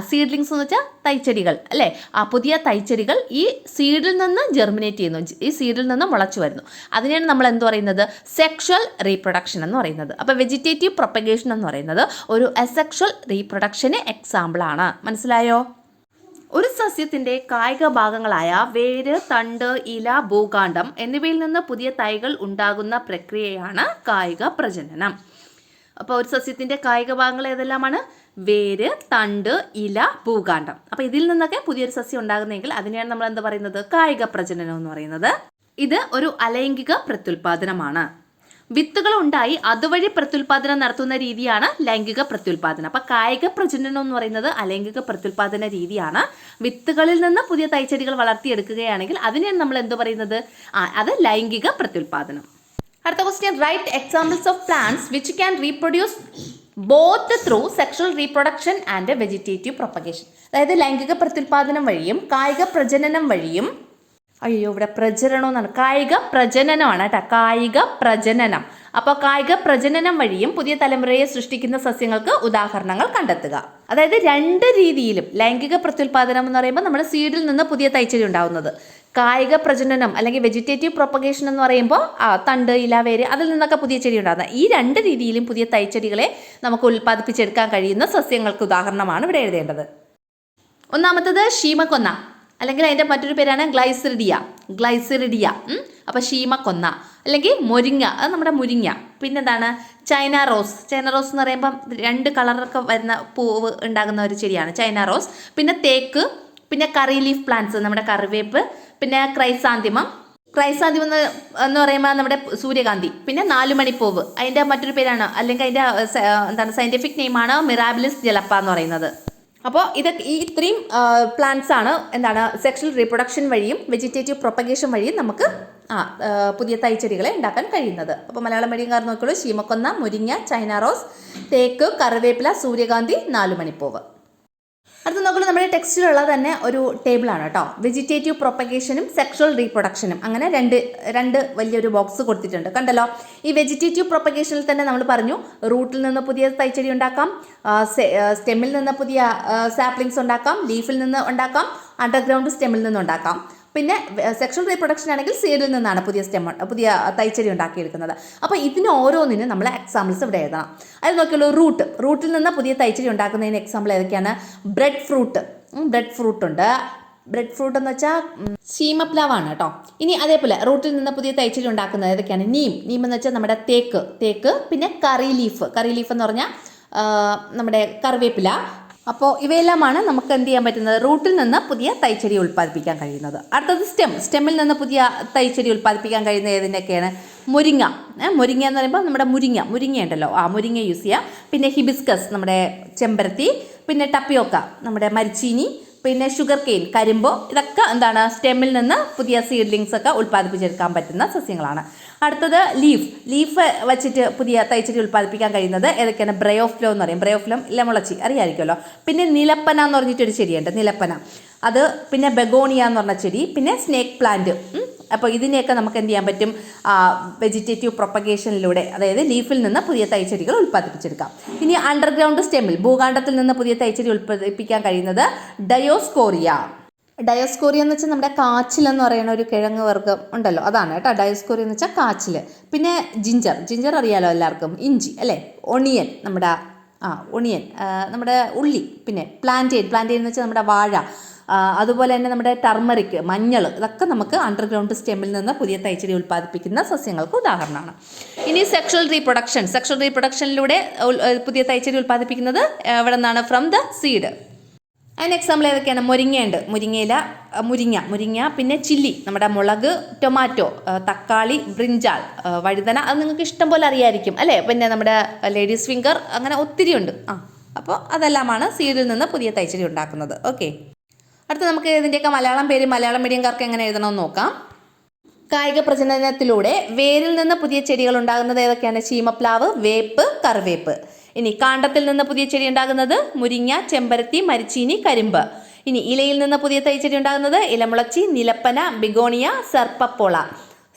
സീഡ്ലിങ്സ് എന്ന് വെച്ചാൽ തൈച്ചെടികൾ അല്ലേ, പുതിയ തൈച്ചെടികൾ ഈ സീഡിൽ നിന്ന് ജെർമിനേറ്റ് ചെയ്യുന്നു, ഈ സീഡിൽ നിന്ന് മുളച്ചു വരുന്നു. അതിനെയാണ് നമ്മൾ എന്ത് പറയുന്നത്? സെക്ഷൽ റീപ്രൊഡക്ഷൻ എന്ന് പറയുന്നത്. അപ്പോൾ വെജിറ്റേറ്റീവ് പ്രൊപ്പഗേഷൻ എന്ന് പറയുന്നത് ഒരു അസെക്ഷൽ റീപ്രൊഡക്ഷന് എക്സാമ്പിളാണ്. മനസ്സിലായോ? ഒരു സസ്യത്തിൻ്റെ കായിക ഭാഗങ്ങളായ വേര്, തണ്ട്, ഇല, ഭൂകാണ്ഡം എന്നിവയിൽ നിന്ന് പുതിയ തൈകൾ ഉണ്ടാകുന്ന പ്രക്രിയയാണ് കായിക പ്രജനനം. അപ്പോൾ ഒരു സസ്യത്തിൻ്റെ കായിക ഭാഗങ്ങൾ ഏതെല്ലാമാണ്? വേര്, തണ്ട്, ഇല, ഭൂകാണ്ഡം. അപ്പോൾ ഇതിൽ നിന്നൊക്കെ പുതിയൊരു സസ്യം ഉണ്ടാകുന്നെങ്കിൽ അതിനെയാണ് നമ്മൾ എന്താ പറയുന്നത്? കായിക പ്രജനനം എന്ന് പറയുന്നത്. ഇത് ഒരു അലൈംഗിക പ്രത്യുൽപാദനമാണ്. വിത്തുകൾ ഉണ്ടായി അതുവഴി പ്രത്യുൽപാദനം നടത്തുന്ന രീതിയാണ് ലൈംഗിക പ്രത്യുൽപാദനം. അപ്പോൾ കായിക പ്രജനനം എന്ന് പറയുന്നത് അലൈംഗിക പ്രത്യുൽപാദന രീതിയാണ്. വിത്തുകളിൽ നിന്ന് പുതിയ തൈച്ചെടികൾ വളർത്തിയെടുക്കുകയാണെങ്കിൽ അതിനെയാണ് നമ്മൾ എന്ത് പറയുന്നത്? അത് ലൈംഗിക പ്രത്യുൽപാദനം. അടുത്ത question, write examples of plants which can reproduce both through sexual reproduction and vegetative propagation. അതായത് ലൈംഗിക പ്രത്യുൽപാദനം വഴിയും കായിക പ്രജനനം വഴിയും, ഇവിടെ പ്രജനനം എന്നാണ്, കായിക പ്രജനനമാണ് കേട്ടോ, കായിക പ്രജനനം. അപ്പോൾ കായിക പ്രജനനം വഴിയും പുതിയ തലമുറയെ സൃഷ്ടിക്കുന്ന സസ്യങ്ങൾക്ക് ഉദാഹരണങ്ങൾ കണ്ടെത്തുക. അതായത് രണ്ട് രീതിയിലും ലൈംഗിക പ്രത്യുൽപാദനം എന്ന് പറയുമ്പോൾ നമ്മുടെ സീഡിൽ നിന്ന് പുതിയ തൈച്ചെടി ഉണ്ടാവുന്നത്, കായിക പ്രജനനം അല്ലെങ്കിൽ വെജിറ്റേറ്റീവ് പ്രൊപ്പഗേഷൻ എന്ന് പറയുമ്പോൾ തണ്ട്, ഇല, വേര് അതിൽ നിന്നൊക്കെ പുതിയ ചെടി ഉണ്ടാകുന്നത്. ഈ രണ്ട് രീതിയിലും പുതിയ തൈച്ചെടികളെ നമുക്ക് ഉൽപ്പാദിപ്പിച്ചെടുക്കാൻ കഴിയുന്ന സസ്യങ്ങൾക്ക് ഉദാഹരണമാണ് ഇവിടെ എഴുതേണ്ടത്. ഒന്നാമത്തത് ശീമക്കൊന്ന, അല്ലെങ്കിൽ അതിൻ്റെ മറ്റൊരു പേരാണ് ഗ്ലൈസിറിഡിയ. അപ്പോൾ ശീമക്കൊന്ന അല്ലെങ്കിൽ മൊരിങ്ങ, അത് നമ്മുടെ മുരിങ്ങ. പിന്നെന്താണ് ചൈന റോസ് എന്ന് പറയുമ്പം രണ്ട് കളറൊക്കെ വരുന്ന പൂവ് ഉണ്ടാകുന്ന ഒരു ചെടിയാണ് ചൈന റോസ്. പിന്നെ തേക്ക്, പിന്നെ കറി ലീഫ് പ്ലാന്റ്സ് നമ്മുടെ കറിവേപ്പ്, പിന്നെ ക്രൈസാന്തിമം എന്ന് പറയുമ്പോൾ നമ്മുടെ സൂര്യകാന്തി, പിന്നെ നാലുമണിപ്പൂവ് അതിൻ്റെ മറ്റൊരു പേരാണ്, അല്ലെങ്കിൽ അതിൻ്റെ സയൻറ്റിഫിക് നെയിമാണ് മിറാബിലിസ് ജലപ്പ എന്ന് പറയുന്നത്. അപ്പോൾ ഈ ഇത്രയും പ്ലാന്റ്സ് ആണ് സെക്ഷൽ റീപ്രൊഡക്ഷൻ വഴിയും വെജിറ്റേറ്റീവ് പ്രൊപ്പഗേഷൻ വഴിയും നമുക്ക് പുതിയ തൈച്ചെടികളെ ഉണ്ടാക്കാൻ കഴിയുന്നത്. അപ്പോൾ മലയാളം മീഡിയംകാർ നോക്കുള്ളൂ: ശീമക്കൊന്ന, മുരിങ്ങ, ചൈന റോസ്, തേക്ക്, കറിവേപ്പില, സൂര്യകാന്തി, നാലുമണിപ്പൂവ്. അടുത്ത നോക്കുള്ളൂ നമ്മുടെ ടെക്സ്റ്റിലുള്ള തന്നെ ഒരു ടേബിളാണ് കേട്ടോ. വെജിറ്റേറ്റീവ് പ്രൊപ്പഗേഷനും സെക്ഷൽ റീപ്രൊഡക്ഷനും, അങ്ങനെ രണ്ട് വലിയൊരു ബോക്സ് കൊടുത്തിട്ടുണ്ട്, കണ്ടല്ലോ. ഈ വെജിറ്റേറ്റീവ് പ്രൊപ്പഗേഷനിൽ തന്നെ നമ്മൾ പറഞ്ഞു റൂട്ടിൽ നിന്ന് പുതിയ തൈച്ചെടി ഉണ്ടാക്കാം, സ്റ്റെമ്മിൽ നിന്ന് പുതിയ സാപ്ലിങ്സ് ഉണ്ടാക്കാം, ലീഫിൽ നിന്ന് ഉണ്ടാക്കാം, അണ്ടർഗ്രൗണ്ട് സ്റ്റെമ്മിൽ നിന്ന് ഉണ്ടാക്കാം. പിന്നെ സെക്ഷൽ റീപ്രൊഡക്ഷൻ ആണെങ്കിൽ സീഡിൽ നിന്നാണ് പുതിയ തൈച്ചെടി ഉണ്ടാക്കിയെടുക്കുന്നത്. അപ്പോൾ ഇതിന് ഓരോന്നിനും നമ്മൾ എക്സാമ്പിൾസ് ഇവിടെ എഴുതണം. അത് നോക്കിയുള്ളൂ റൂട്ടിൽ നിന്ന് പുതിയ തൈച്ചെടി ഉണ്ടാക്കുന്നതിന് എക്സാമ്പിൾ ഏതൊക്കെയാണ്? ബ്രെഡ് ഫ്രൂട്ട് ഉണ്ട്. ബ്രെഡ് ഫ്രൂട്ട് എന്ന് വെച്ചാൽ ശീമപ്ലാവാണ് കേട്ടോ. ഇനി അതേപോലെ റൂട്ടിൽ നിന്ന് പുതിയ തൈച്ചെടി ഉണ്ടാക്കുന്നത് ഏതൊക്കെയാണ്? നീം എന്ന് വെച്ചാൽ നമ്മുടെ തേക്ക്. പിന്നെ കറി ലീഫ് എന്ന് പറഞ്ഞാൽ നമ്മുടെ കറിവേപ്പില. അപ്പോൾ ഇവയെല്ലാമാണ് നമുക്ക് എന്ത് ചെയ്യാൻ പറ്റുന്നത്? റൂട്ടിൽ നിന്ന് പുതിയ തൈച്ചെടി ഉൽപ്പാദിപ്പിക്കാൻ കഴിയുന്നത്. അടുത്തത് സ്റ്റെമ്മിൽ നിന്ന് പുതിയ തൈച്ചെടി ഉൽപ്പാദിപ്പിക്കാൻ കഴിയുന്ന ഏതിൻ്റെയൊക്കെയാണ്? മുരിങ്ങ എന്ന് പറയുമ്പോൾ നമ്മുടെ മുരിങ്ങ ഉണ്ടല്ലോ, മുരിങ്ങ യൂസ് ചെയ്യാം. പിന്നെ ഹിബിസ്കസ് നമ്മുടെ ചെമ്പരത്തി, പിന്നെ ടപ്പിയോക്ക നമ്മുടെ മരിച്ചീനി, പിന്നെ ഷുഗർ കെയിൻ കരിമ്പോ, ഇതൊക്കെ സ്റ്റെമ്മിൽ നിന്ന് പുതിയ സീഡ്ലിങ്സ് ഒക്കെ ഉൽപ്പാദിപ്പിച്ചെടുക്കാൻ പറ്റുന്ന സസ്യങ്ങളാണ്. അടുത്തത് ലീഫ് വെച്ചിട്ട് പുതിയ തൈച്ചെടി ഉൽപ്പാദിപ്പിക്കാൻ കഴിയുന്നത് ഏതൊക്കെയാണ്? ബ്രയോഫ്ലോ എന്ന് പറയും. ബ്രയോഫ്ലം ഇലമുളച്ചി അറിയാമായിരിക്കുമല്ലോ. പിന്നെ നിലപ്പന എന്ന് പറഞ്ഞിട്ടൊരു ചെടിയുണ്ട്, നിലപ്പന. അത് പിന്നെ ബെഗോണിയ എന്ന് പറഞ്ഞ ചെടി, പിന്നെ സ്നേക്ക് പ്ലാന്റ്. അപ്പോൾ ഇതിനെയൊക്കെ നമുക്ക് എന്ത് ചെയ്യാൻ പറ്റും? വെജിറ്റേറ്റീവ് പ്രൊപ്പഗേഷനിലൂടെ, അതായത് ലീഫിൽ നിന്ന് പുതിയ തൈച്ചെടികൾ ഉൽപ്പാദിപ്പിച്ചെടുക്കാം. ഇനി അണ്ടർഗ്രൗണ്ട് സ്റ്റെമ്മിൽ, ഭൂകാണ്ഡത്തിൽ നിന്ന് പുതിയ തൈച്ചെടി ഉൽപ്പാദിപ്പിക്കാൻ കഴിയുന്നത് ഡയോസ്കോറിയ എന്ന് വെച്ചാൽ നമ്മുടെ കാച്ചിൽ എന്ന് പറയുന്ന ഒരു കിഴങ്ങ് വർഗ്ഗം ഉണ്ടല്ലോ, അതാണ് കേട്ടോ ഡയോസ്കോറിയ എന്ന് വെച്ചാൽ കാച്ചിൽ. പിന്നെ ജിഞ്ചർ അറിയാലോ എല്ലാവർക്കും, ഇഞ്ചി അല്ലേ. ഒണിയൻ നമ്മുടെ ഉള്ളി. പിന്നെ പ്ലാന്റെയിൻ എന്ന് വെച്ചാൽ നമ്മുടെ വാഴ. അതുപോലെ തന്നെ നമ്മുടെ ടർമറിക്, മഞ്ഞൾ, ഇതൊക്കെ നമുക്ക് അണ്ടർഗ്രൗണ്ട് സ്റ്റെമ്മിൽ നിന്ന് പുതിയ തൈച്ചെടി ഉൽപ്പാദിപ്പിക്കുന്ന സസ്യങ്ങൾക്ക് ഉദാഹരണമാണ്. ഇനി സെക്ഷൽ റീപ്രൊഡക്ഷനിലൂടെ പുതിയ തൈച്ചെടി ഉൽപ്പാദിപ്പിക്കുന്നത് എവിടെ നിന്നാണ്? From the seed. അതിന് എക്സാമ്പിൾ ഏതൊക്കെയാണ്? മുരിങ്ങ, പിന്നെ ചില്ലി നമ്മുടെ മുളക്, ടൊമാറ്റോ, തക്കാളി, ബ്രിഞ്ചാൾ, വഴുതന, അത് നിങ്ങൾക്ക് ഇഷ്ടം പോലെ അറിയായിരിക്കും അല്ലേ. പിന്നെ നമ്മുടെ ലേഡീസ് ഫിംഗർ, അങ്ങനെ ഒത്തിരി ഉണ്ട്. അപ്പോൾ അതെല്ലാമാണ് സീഡിൽ നിന്ന് പുതിയ തൈച്ചെടി ഉണ്ടാക്കുന്നത്. ഓക്കെ, അടുത്ത നമുക്ക് ഇതിൻ്റെയൊക്കെ മലയാളം മീഡിയംകാർക്ക് എങ്ങനെ എഴുതണമെന്ന് നോക്കാം. കായിക പ്രജനനത്തിലൂടെ വേരിൽ നിന്ന് പുതിയ ചെടികൾ ഉണ്ടാകുന്നത് ഏതൊക്കെയാണ്? ശീമപ്ലാവ്, വേപ്പ്, കറിവേപ്പ്. ഇനി കാണ്ഡത്തിൽ നിന്ന് പുതിയ ചെടി ഉണ്ടാകുന്നത് മുരിങ്ങ, ചെമ്പരത്തി, മരിച്ചീനി, കരിമ്പ്. ഇനി ഇലയിൽ നിന്ന് പുതിയ തൈച്ചെടി ഉണ്ടാകുന്നത് ഇലമുളച്ചി, നിലപ്പന, ബിഗോണിയ, സർപ്പപ്പോള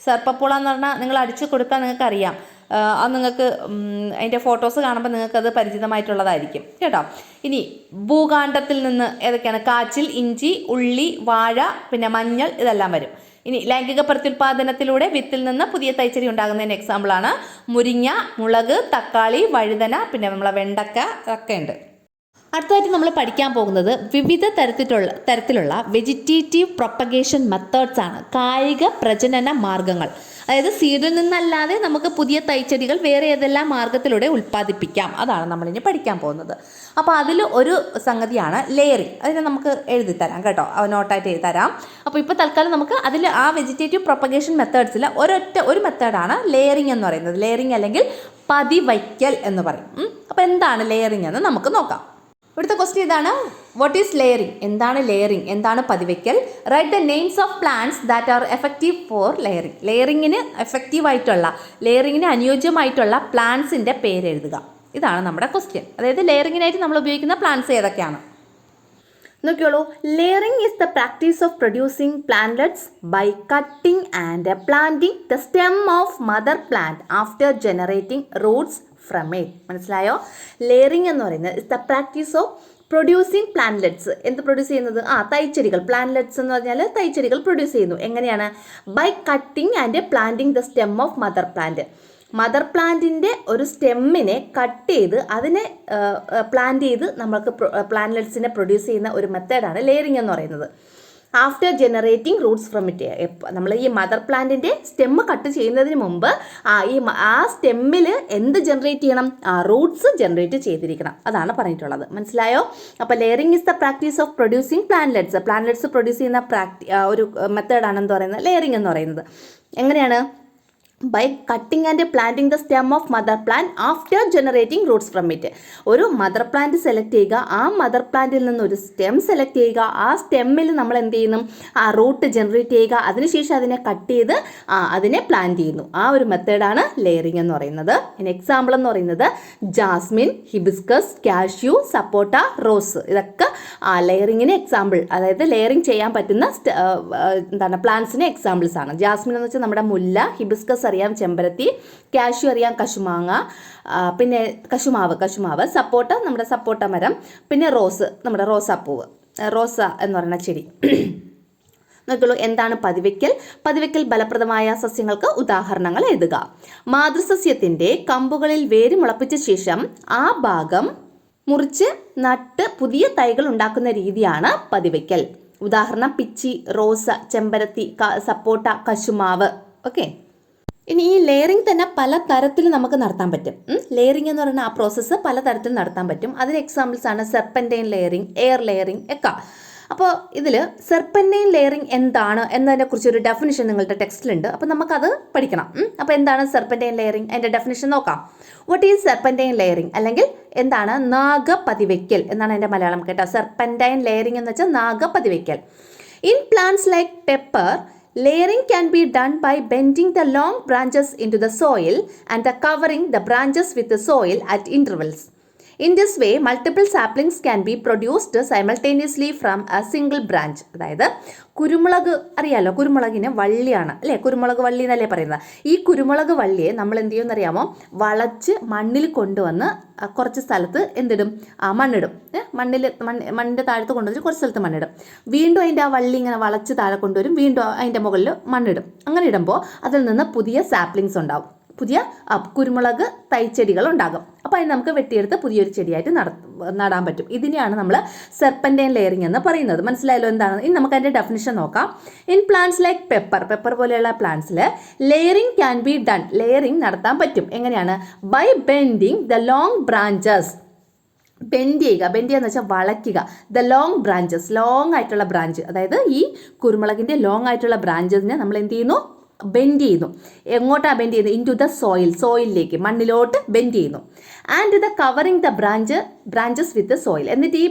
എന്ന് പറഞ്ഞാൽ നിങ്ങൾ അടിച്ചു കൊടുക്കാൻ നിങ്ങൾക്ക് അറിയാം. അത് നിങ്ങൾക്ക് അതിൻ്റെ ഫോട്ടോസ് കാണുമ്പോൾ നിങ്ങൾക്കത് പരിചിതമായിട്ടുള്ളതായിരിക്കും കേട്ടോ. ഇനി ഭൂകാണ്ഡത്തിൽ നിന്ന് ഏതൊക്കെയാണ്? കാച്ചിൽ, ഇഞ്ചി, ഉള്ളി, വാഴ, പിന്നെ മഞ്ഞൾ, ഇതെല്ലാം വരും. ഇനി ലൈംഗിക പ്രത്യുൽപാദനത്തിലൂടെ വിത്തിൽ നിന്ന് പുതിയ തൈച്ചെടി ഉണ്ടാകുന്നതിന് എക്സാമ്പിളാണ് മുരിങ്ങ, മുളക്, തക്കാളി, വഴുതന, പിന്നെ നമ്മളെ വെണ്ടക്ക, ഒക്കെ ഉണ്ട്. അടുത്തതായിട്ട് നമ്മൾ പഠിക്കാൻ പോകുന്നത് വിവിധ തരത്തിലുള്ള വെജിറ്റേറ്റീവ് പ്രൊപ്പഗേഷൻ മെത്തേഡ്സ് ആണ്, കായിക പ്രജനന മാർഗങ്ങൾ. അതായത് സീഡിൽ നിന്നല്ലാതെ നമുക്ക് പുതിയ തൈച്ചെടികൾ വേറെ ഏതെല്ലാം മാർഗത്തിലൂടെ ഉൽപ്പാദിപ്പിക്കാം, അതാണ് നമ്മളിനി പഠിക്കാൻ പോകുന്നത്. അപ്പോൾ അതിൽ ഒരു സംഗതിയാണ് ലെയറിങ്. അതിനെ നമുക്ക് എഴുതി തരാം കേട്ടോ, നോട്ടായിട്ട് എഴുതി തരാം. അപ്പോൾ ഇപ്പോൾ തൽക്കാലം നമുക്ക് അതിൽ ആ വെജിറ്റേറ്റീവ് പ്രൊപ്പഗേഷൻ മെത്തേഡ്സിൽ ഒരു മെത്തേഡാണ് ലെയറിങ് എന്ന് പറയുന്നത്. ലെയറിങ് അല്ലെങ്കിൽ പതിവയ്ക്കൽ എന്ന് പറയും. അപ്പോൾ എന്താണ് ലെയറിങ് എന്ന് നമുക്ക് നോക്കാം. ഇവിടുത്തെ ക്വസ്റ്റ്യൻ ഇതാണ്: വാട്ട് ഈസ് ലെയറിങ്? എന്താണ് ലെയറിങ്? എന്താണ് പതിവയ്ക്കൽ? Write the names of plants that are effective for layering. ലെയറിങ്ങിന് അനുയോജ്യമായിട്ടുള്ള പ്ലാന്റ്സിൻ്റെ പേരെഴുതുക. ഇതാണ് നമ്മുടെ ക്വസ്റ്റ്യൻ. അതായത് ലെയറിങ്ങിനായിട്ട് നമ്മൾ ഉപയോഗിക്കുന്ന പ്ലാന്റ്സ് ഏതൊക്കെയാണ്? നോക്കിയോളൂ, layering is the practice of producing plantlets by cutting and planting the stem of mother plant after generating roots from it. മനസ്സിലായോ? ലെയറിംഗ് എന്ന് പറയുന്നത് is the practice of producing plantlets. എന്ത് പ്രൊഡ്യൂസ് ചെയ്യുന്നത്? തൈച്ചെടികൾ. പ്ലാന്റ്ലെറ്റ്സ് എന്ന് പറഞ്ഞാൽ തൈച്ചെടികൾ പ്രൊഡ്യൂസ് ചെയ്യുന്നു. എങ്ങനെയാണ്? By cutting and planting the stem of mother plant. Mother പ്ലാന്റിൻ്റെ ഒരു സ്റ്റെമ്മിനെ കട്ട് ചെയ്ത് അതിനെ പ്ലാന്റ് ചെയ്ത് നമ്മൾക്ക് പ്ലാന്റ്ലെറ്റ്സിനെ പ്രൊഡ്യൂസ് ചെയ്യുന്ന ഒരു മെത്തേഡാണ് ലെയറിംഗ് എന്ന് പറയുന്നത്. After generating roots from it. നമ്മൾ ഈ മദർ പ്ലാന്റിൻ്റെ സ്റ്റെമ്മ് കട്ട് ചെയ്യുന്നതിന് മുമ്പ് ആ സ്റ്റെമ്മിൽ എന്ത് ജനറേറ്റ് ചെയ്യണം? റൂട്ട്സ് ജനറേറ്റ് ചെയ്തിരിക്കണം. അതാണ് പറഞ്ഞിട്ടുള്ളത്. മനസ്സിലായോ? അപ്പോൾ layering is the practice of producing plantlets. Plantlets produce ചെയ്യുന്ന ഒരു മെത്തേഡാണെന്ന് പറയുന്നത് ലെയറിംഗ് എന്ന് പറയുന്നത്. എങ്ങനെയാണ്? By cutting and planting the stem of mother plant after generating roots from it. ഒരു മദർ പ്ലാന്റ് സെലക്ട് ചെയ്യുക, ആ മദർ പ്ലാന്റിൽ നിന്ന് ഒരു സ്റ്റെം സെലക്ട് ചെയ്യുക, ആ സ്റ്റെമ്മിൽ നമ്മൾ എന്ത് ചെയ്യുന്നു? ആ റൂട്ട് ജനറേറ്റ് ചെയ്യുക, അതിനുശേഷം അതിനെ കട്ട് ചെയ്ത് അതിനെ പ്ലാന്റ് ചെയ്യുന്നു. ആ ഒരു മെത്തേഡാണ് ലെയറിംഗ് എന്ന് പറയുന്നത്. എക്സാമ്പിൾ എന്ന് പറയുന്നത് ജാസ്മിൻ, ഹിബിസ്കസ്, കാഷ്യൂ, സപ്പോട്ട, റോസ്. ഇതൊക്കെ ലെയറിങ്ങിന് എക്സാമ്പിൾ, അതായത് ലെയറിംഗ് ചെയ്യാൻ പറ്റുന്ന പ്ലാന്റ്സിന് എക്സാമ്പിൾസ് ആണ്. ജാസ്മിൻ എന്ന് വെച്ചാൽ നമ്മുടെ മുല്ല, ഹിബിസ്കസ് അറിയാം ചെമ്പരത്തി, കാഷ്യൂ അറിയാം കശുമാങ്ങ, പിന്നെ കശുമാവ്, സപ്പോട്ട നമ്മുടെ സപ്പോട്ട മരം, പിന്നെ റോസ് നമ്മുടെ റോസാപ്പൂവ്, റോസ എന്ന് പറയുന്ന ചെടി. നോക്കുള്ളൂ, എന്താണ് പതിവയ്ക്കൽ? പതിവയ്ക്കൽ ഫലപ്രദമായ സസ്യങ്ങൾക്ക് ഉദാഹരണങ്ങൾ എഴുതുക. മാതൃസസ്യത്തിൻ്റെ കമ്പുകളിൽ വേര് മുളപ്പിച്ച ശേഷം ആ ഭാഗം മുറിച്ച് നട്ട് പുതിയ തൈകൾ ഉണ്ടാക്കുന്ന രീതിയാണ് പതിവയ്ക്കൽ. ഉദാഹരണം പിച്ചി, റോസ, ചെമ്പരത്തി, സപ്പോട്ട, കശുമാവ്. ഓക്കെ. ഇനി ഈ ലെയറിംഗ് തന്നെ പല തരത്തിൽ നമുക്ക് നടത്താൻ പറ്റും. ലെയറിംഗ് എന്ന് പറയുന്ന ആ പ്രോസസ്സ് പല തരത്തിൽ നടത്താൻ പറ്റും. അതിന് എക്സാമ്പിൾസ് ആണ് സെർപ്പൻറ്റൈൻ ലെയറിംഗ്, എയർ ലെയറിംഗ് ഒക്കെ. അപ്പോൾ ഇതിൽ സെർപ്പൻറ്റൈൻ ലെയറിംഗ് എന്താണ് എന്നതിനെക്കുറിച്ച് ഒരു ഡെഫിനിഷൻ നിങ്ങളുടെ ടെക്സ്റ്റിലുണ്ട്. അപ്പോൾ നമുക്കത് പഠിക്കണം. അപ്പോൾ എന്താണ് സെർപ്പൻറ്റൈൻ ലെയറിംഗ്? അതിൻ്റെ ഡെഫിനിഷൻ നോക്കാം. What is serpentine layering? അല്ലെങ്കിൽ എന്താണ് നാഗപതിവയ്ക്കൽ എന്നാണ് എൻ്റെ മലയാളം കേട്ടോ. സെർപ്പൻറ്റൈൻ ലെയറിംഗ് എന്ന് വെച്ചാൽ നാഗപതിവയ്ക്കൽ. In plants like pepper, layering can be done by bending the long branches into the soil and covering the branches with the soil at intervals. In this way, multiple saplings can be produced simultaneously from a single branch. അതായത് കുരുമുളക് അറിയാലോ, കുരുമുളകിന് വള്ളിയാണ് അല്ലേ, കുരുമുളക് വള്ളി എന്നല്ലേ പറയുന്നത്. ഈ കുരുമുളക് വള്ളിയെ നമ്മൾ എന്ത് ചെയ്യുമെന്നറിയാമോ? വളച്ച് മണ്ണിൽ കൊണ്ടുവന്ന് കുറച്ച് സ്ഥലത്ത് എന്തിടും? മണ്ണിടും. മണ്ണിൻ്റെ താഴത്ത് കൊണ്ടുവന്നിട്ട് കുറച്ച് സ്ഥലത്ത് മണ്ണിടും. വീണ്ടും അതിൻ്റെ ആ വള്ളി ഇങ്ങനെ വളച്ച് താഴെ കൊണ്ടുവരും, വീണ്ടും അതിൻ്റെ മുകളിൽ മണ്ണിടും. അങ്ങനെ ഇടുമ്പോൾ അതിൽ നിന്ന് പുതിയ സാപ്ലിങ്സ് ഉണ്ടാവും, പുതിയ കുരുമുളക് തൈച്ചെടികൾ ഉണ്ടാകും. അപ്പോൾ അതിന് നമുക്ക് വെട്ടിയെടുത്ത് പുതിയൊരു ചെടിയായിട്ട് നടാൻ പറ്റും. ഇതിനെയാണ് നമ്മൾ സെർപ്പൻറ്റൈൻ ലെയറിംഗ് എന്ന് പറയുന്നത്. മനസ്സിലായല്ലോ എന്താണ്? ഇനി നമുക്ക് അതിൻ്റെ ഡെഫിനിഷൻ നോക്കാം. ഇൻ പ്ലാന്റ്സ് ലൈക്ക് പെപ്പർ പോലെയുള്ള പ്ലാന്റ്സിൽ layering can be done. Layering നടത്താൻ പറ്റും. എങ്ങനെയാണ്? By bending the long branches. Bend എന്ന് വെച്ചാൽ വളയ്ക്കുക. ദ ലോങ് ബ്രാഞ്ചസ്, ലോങ് ആയിട്ടുള്ള ബ്രാഞ്ച്, അതായത് ഈ കുരുമുളകിൻ്റെ ലോങ് ആയിട്ടുള്ള ബ്രാഞ്ചസിനെ നമ്മൾ എന്ത് ചെയ്യുന്നു? ബെൻഡ് ചെയ്യുന്നു. എങ്ങോട്ടാണ് ബെൻഡ് ചെയ്യുന്നത്? ഇൻ ടു ദ സോയിലിലേക്ക്, മണ്ണിലോട്ട് ബെൻഡ് ചെയ്യുന്നു. And the covering the branches with soil. എന്നിട്ട് ഈ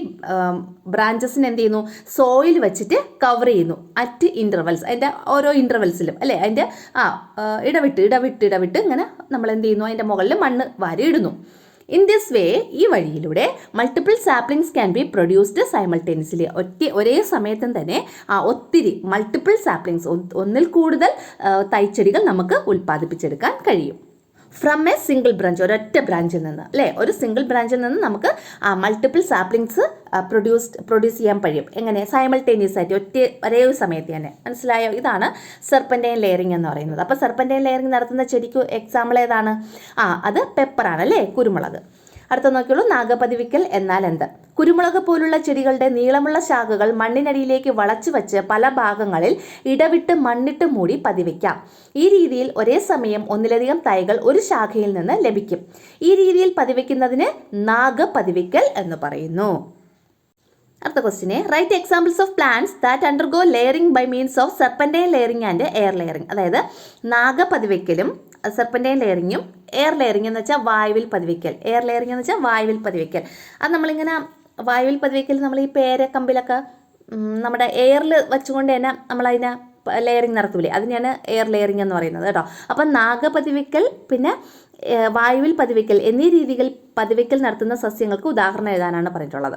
ബ്രാഞ്ചസിന് എന്ത് ചെയ്യുന്നു? സോയിൽ വെച്ചിട്ട് കവർ ചെയ്യുന്നു അറ്റ് ഇൻ്റർവെൽസ്. അതിൻ്റെ ഓരോ ഇൻ്റർവെൽസിലും അല്ലേ, അതിൻ്റെ ഇടവിട്ട് ഇങ്ങനെ നമ്മൾ എന്ത് ചെയ്യുന്നു? അതിൻ്റെ മുകളിൽ മണ്ണ് വാരി ഇടുന്നു. ഇൻ ദിസ് വേ, ഈ വഴിയിലൂടെ multiple saplings can be produced simultaneously. ഒരേ സമയത്തും തന്നെ ഒത്തിരി മൾട്ടിപ്പിൾ സാപ്ലിങ്സ്, ഒന്നിൽ കൂടുതൽ തൈച്ചെടികൾ നമുക്ക് ഉൽപ്പാദിപ്പിച്ചെടുക്കാൻ കഴിയും. ഫ്രം എ സിംഗിൾ ബ്രാഞ്ച്, ഒരൊറ്റ ബ്രാഞ്ചിൽ നിന്ന് അല്ലേ, ഒരു സിംഗിൾ ബ്രാഞ്ചിൽ നിന്ന് നമുക്ക് മൾട്ടിപ്പിൾ സാപ്ലിങ്സ് പ്രൊഡ്യൂസ് ചെയ്യാൻ കഴിയും. എങ്ങനെ? സൈമൾട്ടേനിയസ് ആയിട്ട് ഒരേ സമയത്ത് തന്നെ. മനസ്സിലായോ? ഇതാണ് സെർപ്പൻറ്റൈൻ ലെയറിംഗ് എന്ന് പറയുന്നത്. അപ്പോൾ സെർപ്പൻറ്റൈൻ ലെയറിംഗ് നടത്തുന്ന ചെടിക്ക് എക്സാമ്പിൾ ഏതാണ്? അത് പെപ്പറാണ് അല്ലേ, കുരുമുളക്. അടുത്ത നോക്കിയുള്ളൂ, നാഗപതിവയ്ക്കൽ എന്നാൽ എന്ത്? കുരുമുളക് പോലുള്ള ചെടികളുടെ നീളമുള്ള ശാഖകൾ മണ്ണിനടിയിലേക്ക് വളച്ചു വെച്ച് പല ഭാഗങ്ങളിൽ ഇടവിട്ട് മണ്ണിട്ട് മൂടി പതിവയ്ക്കാം. ഈ രീതിയിൽ ഒരേ സമയം ഒന്നിലധികം തൈകൾ ഒരു ശാഖയിൽ നിന്ന് ലഭിക്കും. ഈ രീതിയിൽ പതിവയ്ക്കുന്നതിന് നാഗപതിവയ്ക്കൽ എന്ന് പറയുന്നു. അടുത്ത ക്വസ്റ്റിനെ, write examples of plants that undergo layering by means of serpentine layering and air layering. അതായത് നാഗപതിവയ്ക്കലും സെർപ്പൻറ്റൈൻ ലെയറിങ്ങും എയർ ലെയറിംഗ് എന്ന് വെച്ചാൽ വായുവിൽ പതിവയ്ക്കൽ, എയർ ലെയറിംഗ് എന്ന് വെച്ചാൽ വായുവിൽ പതിവയ്ക്കൽ. അത് നമ്മളിങ്ങനെ വായുവിൽ പതിവയ്ക്കൽ നമ്മൾ ഈ പേരക്കമ്പിലൊക്കെ നമ്മുടെ എയറിൽ വെച്ചുകൊണ്ട് തന്നെ നമ്മളതിനെ ലെയറിംഗ് നടത്തൂലേ, അതിനെയാണ് എയർ ലെയറിംഗ് എന്ന് പറയുന്നത് കേട്ടോ. അപ്പം നാഗപതിവയ്ക്കൽ പിന്നെ വായുവിൽ പതിവയ്ക്കൽ എന്നീ രീതികൾ പതിവയ്ക്കൽ നടത്തുന്ന സസ്യങ്ങൾക്ക് ഉദാഹരണം എഴുതാനാണ് പറഞ്ഞിട്ടുള്ളത്.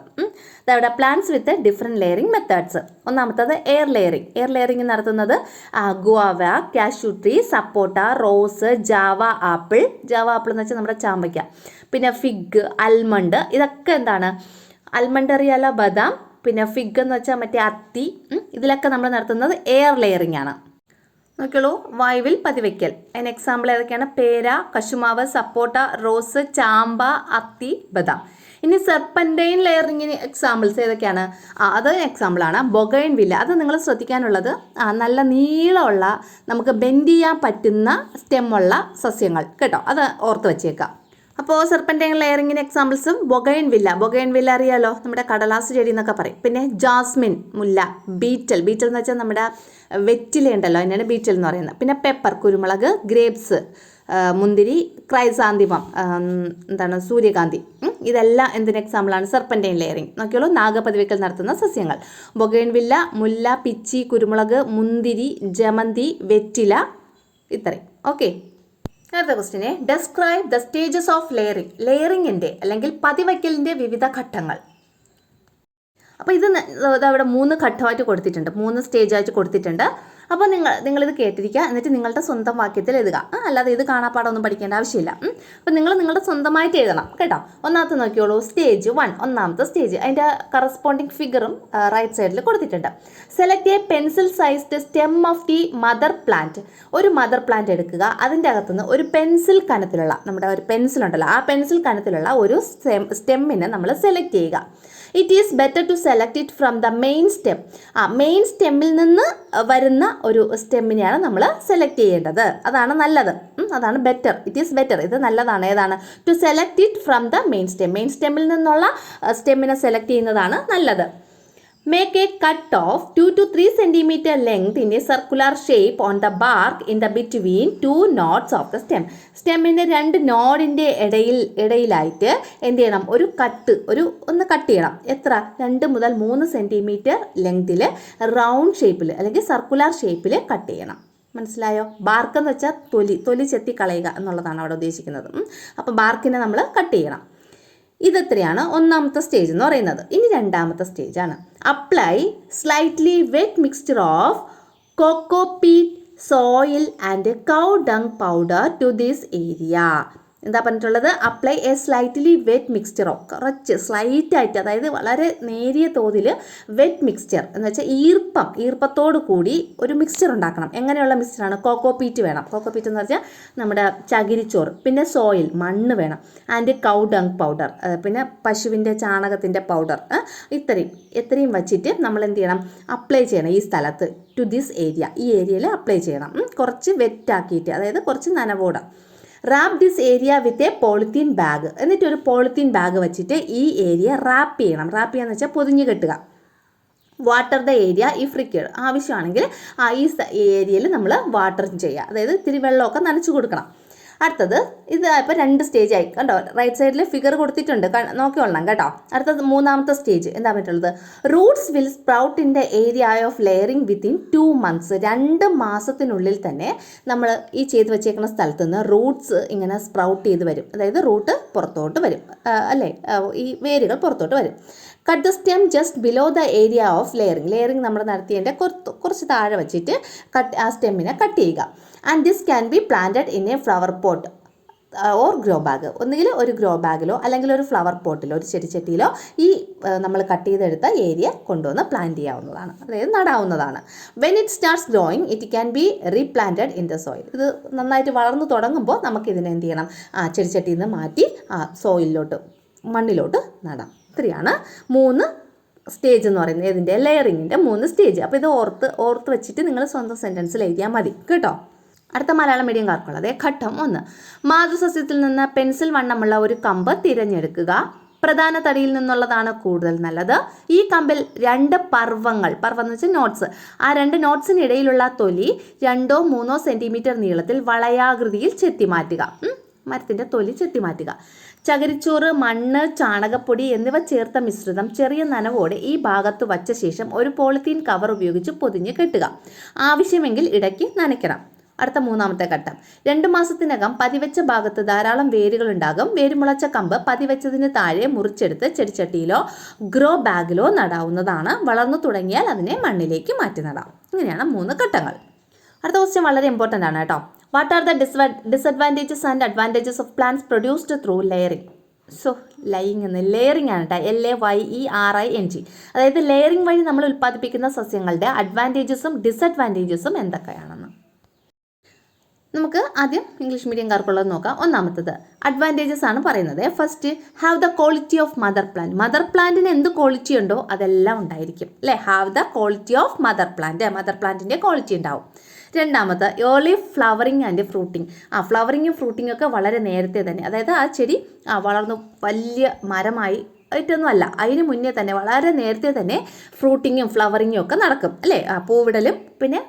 അവിടെ plants with different layering methods. ഒന്നാമത്തത് എയർ ലെയറിംഗ്. എയർ ലെയറിംഗ് നടത്തുന്നത് ഗുവാവ, കാഷ്യൂ ട്രീ, സപ്പോട്ട, റോസ്, ജാവ ആപ്പിൾ എന്ന് വെച്ചാൽ നമ്മുടെ ചാമ്പയ്ക്ക, പിന്നെ ഫിഗ്, അൽമണ്ട്, ഇതൊക്കെ എന്താണ്, അൽമണ്ട് അറിയാലോ, ബദാം, പിന്നെ ഫിഗ് എന്ന് വെച്ചാൽ മറ്റേ അത്തി, ഇതിലൊക്കെ നമ്മൾ നടത്തുന്നത് എയർ ലെയറിംഗ് ആണ്. നോക്കിയോളൂ, വായുവിൽ പതിവയ്ക്കൽ. അതിന് എക്സാമ്പിൾ ഏതൊക്കെയാണ്? പേര, കശുമാവ്, സപ്പോട്ട, റോസ്, ചാമ്പ, അത്തി, ബദാം. ഇനി സെർപ്പൻറ്റൈൻ ലെയറിങ്ങിന് എക്സാമ്പിൾസ് ഏതൊക്കെയാണ്? അത് എക്സാമ്പിളാണ് ബൊഗൈൻ വില്ല. അത് നിങ്ങൾ ശ്രദ്ധിക്കാനുള്ളത് നല്ല നീളമുള്ള, നമുക്ക് ബെൻഡ് ചെയ്യാൻ പറ്റുന്ന സ്റ്റെമ്മുള്ള സസ്യങ്ങൾ കേട്ടോ, അത് ഓർത്ത് വെച്ചേക്കാം. അപ്പോൾ സെർപ്പൻറ്റൈൻ ലെയറിങ്ങിന് എക്സാമ്പിൾസും ബൊഗൈൻ വില്ല അറിയാലോ, നമ്മുടെ കടലാസ് ചെടി എന്നൊക്കെ പറയും. പിന്നെ ജാസ്മിൻ, മുല്ല, ബീറ്റൽ എന്ന് വെച്ചാൽ നമ്മുടെ വെറ്റില ഉണ്ടല്ലോ, അതിനാണ് ബീറ്റൽ എന്ന് പറയുന്നത്. പിന്നെ പെപ്പർ, കുരുമുളക്, ഗ്രേപ്സ്, മുന്തിരി, ക്രൈസാന്തിമം, സൂര്യകാന്തി, ഇതെല്ലാം എന്തിന് എക്സാമ്പിളാണ്? Serpentine layering. നോക്കിയോളൂ, നാഗപതിവയ്ക്കൽ നടത്തുന്ന സസ്യങ്ങൾ ബൊഗൈൻ വില്ല, മുല്ല, പിച്ചി, കുരുമുളക്, മുന്തിരി, ജമന്തി, വെറ്റില, ഇത്രയും. ഓക്കെ, അടുത്ത ക്വസ്റ്റിനെ, describe the stages of layering. ലെയറിങ്ങിൻ്റെ അല്ലെങ്കിൽ പതിവയ്ക്കലിൻ്റെ വിവിധ ഘട്ടങ്ങൾ. അപ്പോൾ ഇത് അവിടെ 3 ഘട്ടമായിട്ട് കൊടുത്തിട്ടുണ്ട്, 3 സ്റ്റേജായിട്ട് കൊടുത്തിട്ടുണ്ട്. അപ്പോൾ നിങ്ങളിത് കേട്ടിരിക്കുക, എന്നിട്ട് നിങ്ങളുടെ സ്വന്തം വാക്യത്തിൽ എഴുതുക. അല്ലാതെ ഇത് കാണാപ്പാടൊന്നും പഠിക്കേണ്ട ആവശ്യമില്ല. അപ്പോൾ നിങ്ങളുടെ സ്വന്തമായിട്ട് എഴുതണം കേട്ടോ. ഒന്നാമത്തെ നോക്കിയോളൂ, സ്റ്റേജ് 1, ഒന്നാമത്തെ സ്റ്റേജ്. അതിൻ്റെ കറസ്പോണ്ടിങ് ഫിഗറും റൈറ്റ് സൈഡിൽ കൊടുത്തിട്ടുണ്ട്. Select A pencil sized stem of the mother plant. ഒരു മദർ പ്ലാന്റ് എടുക്കുക, അതിൻ്റെ അകത്തുനിന്ന് ഒരു പെൻസിൽ കനത്തിലുള്ള, നമ്മുടെ ഒരു പെൻസിൽ ഉണ്ടല്ലോ, ആ പെൻസിൽ കനത്തിലുള്ള ഒരു സ്റ്റെമ്മിനെ നമ്മൾ സെലക്ട് ചെയ്യുക. It is better to select it from the main stem. Main സ്റ്റെമ്മിൽ നിന്ന് വരുന്ന ഒരു സ്റ്റെമ്മിനെയാണ് നമ്മൾ സെലക്ട് ചെയ്യേണ്ടത്. അതാണ് നല്ലത്, അതാണ് ബെറ്റർ. ഇറ്റ് ഈസ് ബെറ്റർ, ഇത് നല്ലതാണ്. ഏതാണ്? To select it from the main stem. Main സ്റ്റെമ്മിൽ നിന്നുള്ള സ്റ്റെമ്മിനെ സെലക്ട് ചെയ്യുന്നതാണ് നല്ലത്. Make a cut of 2 to 3 cm length in a circular shape on the bark in the between 2 nodes of the stem. സ്റ്റെമ്മിൻ്റെ 2 നോഡിൻ്റെ ഇടയിലായിട്ട് എന്ത് ചെയ്യണം? ഒന്ന് കട്ട് ചെയ്യണം. എത്ര? 2 മുതൽ 3 സെൻറ്റിമീറ്റർ ലെങ്തിൽ റൗണ്ട് ഷേപ്പിൽ അല്ലെങ്കിൽ സർക്കുലർ ഷേപ്പിൽ കട്ട് ചെയ്യണം. മനസ്സിലായോ? ബാർക്ക് എന്ന് വെച്ചാൽ തൊലി ചെത്തി കളയുക എന്നുള്ളതാണ് അവിടെ ഉദ്ദേശിക്കുന്നത്. അപ്പോൾ ബാർക്കിനെ നമ്മൾ കട്ട് ചെയ്യണം. ഇതെത്രയാണ് ഒന്നാമത്തെ സ്റ്റേജ് എന്ന് പറയുന്നത്. ഇനി രണ്ടാമത്തെ സ്റ്റേജാണ്. Apply slightly wet mixture of cocopeat, soil and cow dung powder to this area. എന്താ പറഞ്ഞിട്ടുള്ളത്? Apply a slightly wet mixture of, കുറച്ച് സ്ലൈറ്റായിട്ട്, അതായത് വളരെ നേരിയ തോതിൽ വെറ്റ് മിക്സ്ചർ എന്ന് വെച്ചാൽ ഈർപ്പത്തോടു കൂടി ഒരു മിക്സ്ചർ ഉണ്ടാക്കണം. എങ്ങനെയുള്ള മിക്സ്ചറാണ്? കോക്കോപീറ്റ് വേണം. കോക്കോപീറ്റ് എന്ന് വെച്ചാൽ നമ്മുടെ ചകിരിച്ചോറ്. പിന്നെ സോയിൽ, മണ്ണ് വേണം. ആൻഡ് കൗ ഡങ് പൗഡർ, പിന്നെ പശുവിൻ്റെ ചാണകത്തിൻ്റെ പൗഡർ. ഇത്രയും വച്ചിട്ട് നമ്മൾ എന്ത് ചെയ്യണം? അപ്ലൈ ചെയ്യണം ഈ സ്ഥലത്ത്. ടു ദിസ് ഏരിയ, ഈ ഏരിയയിൽ അപ്ലൈ ചെയ്യണം. കുറച്ച് വെറ്റാക്കിയിട്ട്, അതായത് കുറച്ച് നനവോടെ. Wrap this area with a polythene bag. എന്നിട്ട് ഒരു പോളിത്തീൻ ബാഗ് വെച്ചിട്ട് ഈ ഏരിയ റാപ്പ് ചെയ്യണം. റാപ്പ് ചെയ്യാന്ന് വെച്ചാൽ പൊതിഞ്ഞ് കെട്ടുക. Water the area if required. ആവശ്യമാണെങ്കിൽ ഈ ഏരിയയിൽ നമ്മൾ വാട്ടർ ചെയ്യുക, അതായത് ഇത്തിരി വെള്ളമൊക്കെ നനച്ചു കൊടുക്കണം. അടുത്തത് ഇത് ഇപ്പോൾ 2 സ്റ്റേജ് ആയി കണ്ടോ. റൈറ്റ് സൈഡിൽ ഫിഗർ കൊടുത്തിട്ടുണ്ട്, നോക്കിക്കൊള്ളണം കേട്ടോ. അടുത്തത് മൂന്നാമത്തെ സ്റ്റേജ് എന്താ പറ്റുള്ളത്? Roots will sprout in the area of layering within 2 months. 2 മാസത്തിനുള്ളിൽ തന്നെ നമ്മൾ ഈ ചെയ്ത് വെച്ചേക്കുന്ന സ്ഥലത്ത് നിന്ന് റൂട്ട്സ് ഇങ്ങനെ സ്പ്രൗട്ട് ചെയ്ത് വരും. അതായത് റൂട്ട് പുറത്തോട്ട് വരും, അല്ലേ? ഈ വേരുകൾ പുറത്തോട്ട് വരും. Cut the stem just below the area of layering നമ്മൾ നടത്തിയതിൻ്റെ കുറച്ച് താഴെ വെച്ചിട്ട് ആ സ്റ്റെമ്മിനെ കട്ട് ചെയ്യുക. And this can be planted in A flower pot or grow bag. ഒന്നുകിൽ ഒരു ഗ്രോ ബാഗിലോ അല്ലെങ്കിൽ ഒരു ഫ്ലവർ പോട്ടിലോ ഒരു ചെടിച്ചട്ടിയിലോ ഈ നമ്മൾ കട്ട് ചെയ്തെടുത്ത ഏരിയ കൊണ്ടുവന്ന് പ്ലാന്റ് ചെയ്യാവുന്നതാണ്, അതായത് നടാവുന്നതാണ്. When it starts growing it can be replanted in the soil. ഇത് നന്നായിട്ട് വളർന്നു തുടങ്ങുമ്പോൾ നമുക്ക് ഇതിനെ എന്ത് ചെയ്യണം? ചെടിച്ചട്ടിയിൽ നിന്ന് മാറ്റി മണ്ണിലോട്ട് നടാം. ഇത്രയാണ് 3 സ്റ്റേജ് എന്ന് പറയുന്നത്. ഇതിൻ്റെ ലെയറിങ്ങിൻ്റെ 3 സ്റ്റേജ്. അപ്പോൾ ഇത് ഓർത്ത് വെച്ചിട്ട് നിങ്ങൾ സ്വന്തം സെൻറ്റൻസിൽ എഴുതിയാൽ മതി കേട്ടോ. അടുത്ത മലയാളം മീഡിയംകാർക്കുള്ളത് ഘട്ടം 1. മാതൃസസ്യത്തിൽ നിന്ന് പെൻസിൽ വണ്ണമുള്ള ഒരു കമ്പ് തിരഞ്ഞെടുക്കുക. പ്രധാന തടിയിൽ നിന്നുള്ളതാണ് കൂടുതൽ നല്ലത്. ഈ കമ്പിൽ 2 പർവ്വം എന്ന് വെച്ചാൽ നോട്ട്സ്. ആ 2 നോട്ട്സിനിടയിലുള്ള തൊലി 2-3 സെൻറ്റിമീറ്റർ നീളത്തിൽ വളയാകൃതിയിൽ ചെത്തിമാറ്റുക. മരത്തിൻ്റെ തൊലി ചെത്തിമാറ്റുക. ചകിരിച്ചോറ്, മണ്ണ്, ചാണകപ്പൊടി എന്നിവ ചേർത്ത മിശ്രിതം ചെറിയ നനവോടെ ഈ ഭാഗത്ത് വച്ച ശേഷം ഒരു പോളിത്തീൻ കവർ ഉപയോഗിച്ച് പൊതിഞ്ഞ് കെട്ടുക. ആവശ്യമെങ്കിൽ ഇടയ്ക്ക് നനയ്ക്കണം. അടുത്ത മൂന്നാമത്തെ ഘട്ടം 2 മാസത്തിനകം പതിവെച്ച ഭാഗത്ത് ധാരാളം വേരുകൾ ഉണ്ടാകും. വേരുമുളച്ച കമ്പ് പതിവെച്ചതിന് താഴെ മുറിച്ചെടുത്ത് ചെടിച്ചട്ടിയിലോ ഗ്രോ ബാഗിലോ നടാവുന്നതാണ്. വളർന്നു തുടങ്ങിയാൽ അതിനെ മണ്ണിലേക്ക് മാറ്റി നടാം. ഇങ്ങനെയാണ് 3 ഘട്ടങ്ങൾ. അടുത്ത ക്വസ്റ്റ്യൻ വളരെ ഇമ്പോർട്ടൻ്റ് ആണ് കേട്ടോ. What are the disadvantages and advantages of plants produced through layering? Lying എന്ന് ലെയറിംഗ് ആണ് കേട്ടോ, LAYERING. അതായത് ലെയറിംഗ് വഴി നമ്മൾ ഉൽപ്പാദിപ്പിക്കുന്ന സസ്യങ്ങളുടെ അഡ്വാൻറ്റേജസും ഡിസഡ്വാൻറ്റേജസും എന്തൊക്കെയാണെന്ന് നമുക്ക് ആദ്യം ഇംഗ്ലീഷ് മീഡിയംകാർക്കുള്ളത് നോക്കാം. ഒന്നാമത്തത് അഡ്വാൻറ്റേജസ് ആണ് പറയുന്നത്. First, have the quality of mother plant. Mother പ്ലാന്റിന് എന്ത് ക്വാളിറ്റി ഉണ്ടോ അതെല്ലാം ഉണ്ടായിരിക്കും അല്ലേ. Have the quality of mother plant, mother പ്ലാന്റിൻ്റെ ക്വാളിറ്റി ഉണ്ടാവും. രണ്ടാമത് ഏർലി ഫ്ലവറിങ് ആൻഡ് ഫ്രൂട്ടിങ്. ഫ്ലവറിങ്ങും ഫ്രൂട്ടിങ്ങും ഒക്കെ വളരെ നേരത്തെ തന്നെ, അതായത് ആ ചെടി വളർന്നു വലിയ മരമായി ആയിട്ടൊന്നും അല്ല, അതിന് മുന്നേ തന്നെ വളരെ നേരത്തെ തന്നെ ഫ്രൂട്ടിങ്ങും ഫ്ലവറിങ്ങും ഒക്കെ നടക്കും അല്ലേ. പൂവിടലും പിന്നെ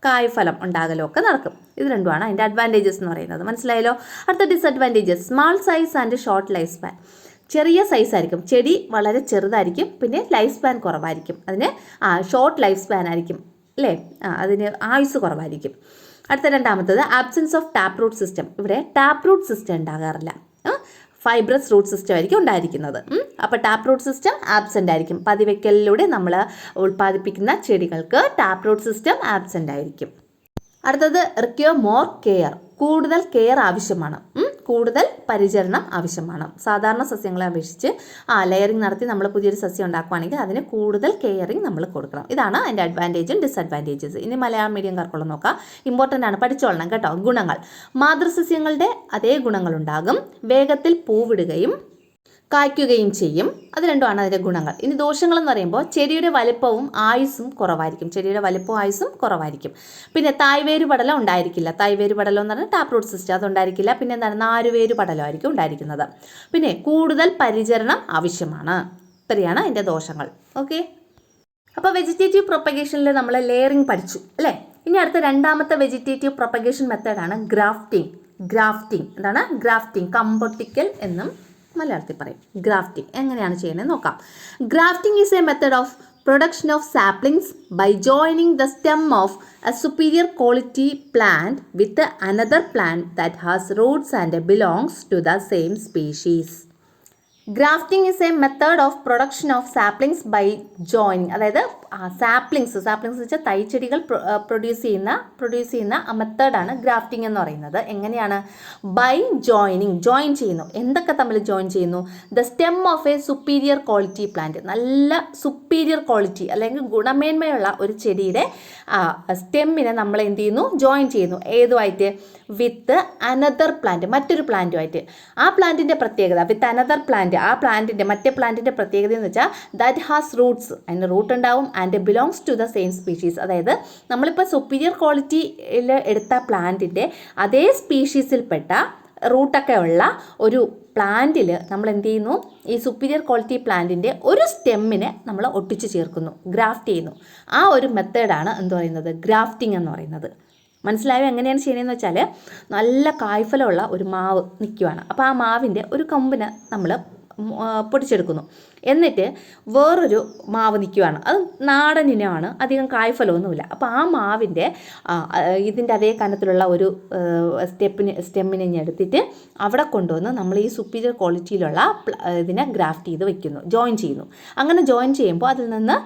കായ്ഫലം ഉണ്ടാകലും ഒക്കെ നടക്കും. ഇത് രണ്ടുമാണ് അതിൻ്റെ അഡ്വാൻറ്റേജസ് എന്ന് പറയുന്നത്. മനസ്സിലായല്ലോ. അടുത്ത disadvantages, small size and short life span. ചെറിയ സൈസ് ആയിരിക്കും, ചെടി വളരെ ചെറുതായിരിക്കും, പിന്നെ ലൈഫ് സ്പാൻ കുറവായിരിക്കും. അതിന് ഷോർട്ട് ലൈഫ് സ്പാൻ ആയിരിക്കും അല്ലേ, അതിന് ആയുസ് കുറവായിരിക്കും. അടുത്ത രണ്ടാമത്തത് absence of tap root system. ഇവിടെ ടാപ്പ് റൂട്ട് സിസ്റ്റം ഉണ്ടാകാറില്ല, ഫൈബ്രസ് റൂട്ട് സിസ്റ്റം ആയിരിക്കും ഉണ്ടായിരിക്കുന്നത്. അപ്പോൾ ടാപ്പ് റൂട്ട് സിസ്റ്റം ആബ്സെൻ്റ് ആയിരിക്കും. പതിവയ്ക്കലിലൂടെ നമ്മൾ ഉൽപ്പാദിപ്പിക്കുന്ന ചെടികൾക്ക് ടാപ്പ് റൂട്ട് സിസ്റ്റം ആബ്സെൻ്റ് ആയിരിക്കും. അടുത്തത് റിക്വയർ മോർ കെയർ. കൂടുതൽ കെയർ ആവശ്യമാണ്, കൂടുതൽ പരിചരണം ആവശ്യമാണ്. സാധാരണ സസ്യങ്ങളെ അപേക്ഷിച്ച് ലെയറിംഗ് നടത്തി നമ്മൾ പുതിയൊരു സസ്യം ഉണ്ടാക്കുകയാണെങ്കിൽ അതിന് കൂടുതൽ കെയറിങ് നമ്മൾ കൊടുക്കണം. ഇതാണ് അതിൻ്റെ അഡ്വാൻറ്റേജും ഡിസഡ്വാൻറ്റേജസ്. ഇനി മലയാളം മീഡിയംകാർക്കുള്ള നോക്കാം. ഇമ്പോർട്ടൻ്റ് ആണ്, പഠിച്ചോളണം കേട്ടോ. ഗുണങ്ങൾ, മാതൃസസ്യങ്ങളുടെ അതേ ഗുണങ്ങളുണ്ടാകും. വേഗത്തിൽ പൂവിടുകയും കായ്ക്കുകയും ചെയ്യും. അത് രണ്ടുമാണ് അതിൻ്റെ ഗുണങ്ങൾ. ഇനി ദോഷങ്ങളെന്ന് പറയുമ്പോൾ ചെടിയുടെ വലിപ്പവും ആയുസ്സും കുറവായിരിക്കും. ചെടിയുടെ വലിപ്പവും ആയുസ്സും കുറവായിരിക്കും. പിന്നെ തായ്വേര് പടലം ഉണ്ടായിരിക്കില്ല. തായ്വേര് പടലം എന്ന് പറഞ്ഞാൽ ടാപ്പ് റൂട്ട് സിസ്റ്റം, അതുണ്ടായിരിക്കില്ല. പിന്നെ എന്താണ്, നാരുവേര് പടലമായിരിക്കും ഉണ്ടായിരിക്കുന്നത്. പിന്നെ കൂടുതൽ പരിചരണം ആവശ്യമാണ്. ഇത്രയാണ് അതിൻ്റെ ദോഷങ്ങൾ. ഓക്കെ, അപ്പോൾ വെജിറ്റേറ്റീവ് പ്രൊപ്പഗേഷനിൽ നമ്മൾ ലെയറിംഗ് പഠിച്ചു അല്ലേ. ഇനി അടുത്ത രണ്ടാമത്തെ വെജിറ്റേറ്റീവ് പ്രൊപ്പഗേഷൻ മെത്തേഡാണ് ഗ്രാഫ്റ്റിംഗ്. എന്താണ് ഗ്രാഫ്റ്റിംഗ്? കമ്പൊട്ടിക്കൽ എന്നും മലയാളത്തിൽ പറയും. ഗ്രാഫ്റ്റിംഗ് എങ്ങനെയാണ് ചെയ്യുന്നത് നോക്കാം. Grafting is a method of production of saplings by joining the stem of a superior quality plant with another plant that has roots and belongs to the same species. Grafting is a method of production of saplings by joining. അതായത് saplings വെച്ചാൽ തൈച്ചെടികൾ produce ചെയ്യുന്ന മെത്തേഡാണ് grafting എന്ന് പറയുന്നത്. എങ്ങനെയാണ്? By join ചെയ്യുന്നു. എന്തൊക്കെ തമ്മിൽ ജോയിൻ ചെയ്യുന്നു? The stem of a superior quality plant. നല്ല സുപ്പീരിയർ ക്വാളിറ്റി അല്ലെങ്കിൽ ഗുണമേന്മയുള്ള ഒരു ചെടിയുടെ സ്റ്റെമ്മിനെ നമ്മൾ എന്ത് ചെയ്യുന്നു? ജോയിൻ ചെയ്യുന്നു. ഏതുമായിട്ട്? വിത്ത് അനദർ പ്ലാന്റ്, മറ്റൊരു പ്ലാന്റുമായിട്ട്. ആ പ്ലാന്റിൻ്റെ പ്രത്യേകത വിത്ത് അനദർ പ്ലാന്റ്, ആ പ്ലാന്റിൻ്റെ മറ്റേ പ്ലാന്റിൻ്റെ പ്രത്യേകത എന്ന് വെച്ചാൽ ദാറ്റ് ഹാസ് റൂട്ട്സ്, അതിന് റൂട്ട് ഉണ്ടാവും, and belongs to the same species. അതായത് നമ്മളിപ്പോൾ സുപ്പീരിയർ ക്വാളിറ്റിയിൽ എടുത്ത പ്ലാന്റിൻ്റെ അതേ സ്പീഷീസിൽപ്പെട്ട റൂട്ടൊക്കെ ഉള്ള ഒരു പ്ലാന്റിൽ നമ്മൾ എന്ത് ചെയ്യുന്നു? ഈ സുപ്പീരിയർ ക്വാളിറ്റി പ്ലാന്റിൻ്റെ ഒരു സ്റ്റെമ്മിനെ നമ്മൾ ഒട്ടിച്ച് ചേർക്കുന്നു, ഗ്രാഫ്റ്റ് ചെയ്യുന്നു. ആ ഒരു മെത്തേഡാണ് എന്ത് പറയുന്നത്? ഗ്രാഫ്റ്റിംഗ് എന്ന് പറയുന്നത്. മനസ്സിലായോ എങ്ങനെയാണ് ചെയ്യുന്നതെന്ന് വെച്ചാൽ, നല്ല കായ്ഫലമുള്ള ഒരു മാവ് നിൽക്കുകയാണ്. അപ്പോൾ ആ മാവിൻ്റെ ഒരു കമ്പിനെ നമ്മൾ പൊടിച്ചെടുക്കുന്നു. എന്നിട്ട് വേറൊരു മാവ് നിൽക്കുകയാണ്, അത് നാടൻ ഇനമാണ്, അധികം കായ്ഫലമൊന്നുമില്ല. അപ്പോൾ ആ മാവിൻ്റെ ഇതിൻ്റെ അതേ കനത്തിലുള്ള ഒരു സ്റ്റെമ്മിനെ എടുത്തിട്ട് അവിടെ കൊണ്ടുവന്ന് നമ്മൾ ഈ സുപ്പീരിയർ ക്വാളിറ്റിയിലുള്ള ഇതിനെ ഗ്രാഫ്റ്റ് ചെയ്ത് വെക്കുന്നു, ജോയിൻ ചെയ്യുന്നു. അങ്ങനെ ജോയിൻ ചെയ്യുമ്പോൾ അതിൽ നിന്ന്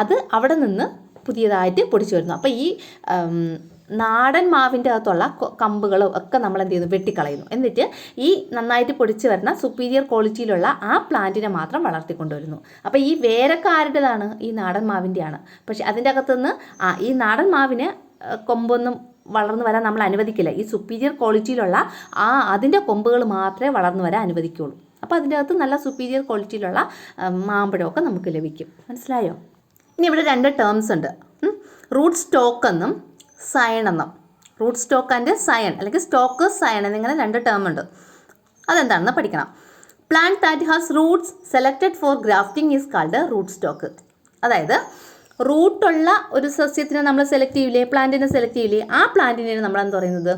അത് അവിടെ നിന്ന് പുതിയതായിട്ട് പൊടിച്ചു വരുന്നു. അപ്പോൾ ഈ നാടൻ മാവിൻ്റെ അകത്തുള്ള കമ്പുകളും ഒക്കെ നമ്മൾ എന്ത് ചെയ്യുന്നു? വെട്ടിക്കളയുന്നു. എന്നിട്ട് ഈ നന്നായിട്ട് പൊടിച്ച് വരുന്ന സുപ്പീരിയർ ക്വാളിറ്റിയിലുള്ള ആ പ്ലാന്റിനെ മാത്രം വളർത്തിക്കൊണ്ടുവരുന്നു. അപ്പോൾ ഈ വേരൊക്കെ ആരുടേതാണ്? ഈ നാടൻ മാവിൻ്റെയാണ്. പക്ഷേ അതിൻ്റെ അകത്തുനിന്ന് ഈ നാടൻ മാവിന് കൊമ്പൊന്നും വളർന്നു വരാൻ നമ്മൾ അനുവദിക്കില്ല. ഈ സുപ്പീരിയർ ക്വാളിറ്റിയിലുള്ള അതിൻ്റെ കൊമ്പുകൾ മാത്രമേ വളർന്നു വരാൻ അനുവദിക്കുകയുള്ളൂ. അപ്പോൾ അതിൻ്റെ അകത്ത് നല്ല സുപ്പീരിയർ ക്വാളിറ്റിയിലുള്ള മാമ്പഴമൊക്കെ നമുക്ക് ലഭിക്കും. മനസ്സിലായോ? ഇനി ഇവിടെ 2 ടേംസ് ഉണ്ട്, റൂട്ട് സ്റ്റോക്ക് എന്നും സയൺ എന്നും. റൂട്ട് സ്റ്റോക്ക് ആൻഡ് സയൺ, അല്ലെങ്കിൽ സ്റ്റോക്ക് സയൺ എന്നിങ്ങനെ 2 ടേം ഉണ്ട്. അതെന്താണെന്ന് പഠിക്കണം. Plant that has roots selected for grafting is called root stock. അതായത് റൂട്ടുള്ള ഒരു സസ്യത്തിനെ നമ്മൾ സെലക്ട് ചെയ്യില്ലേ, പ്ലാന്റിനെ സെലക്ട് ചെയ്യില്ലേ, ആ പ്ലാന്റിനെ നമ്മൾ എന്താ പറയുന്നത്?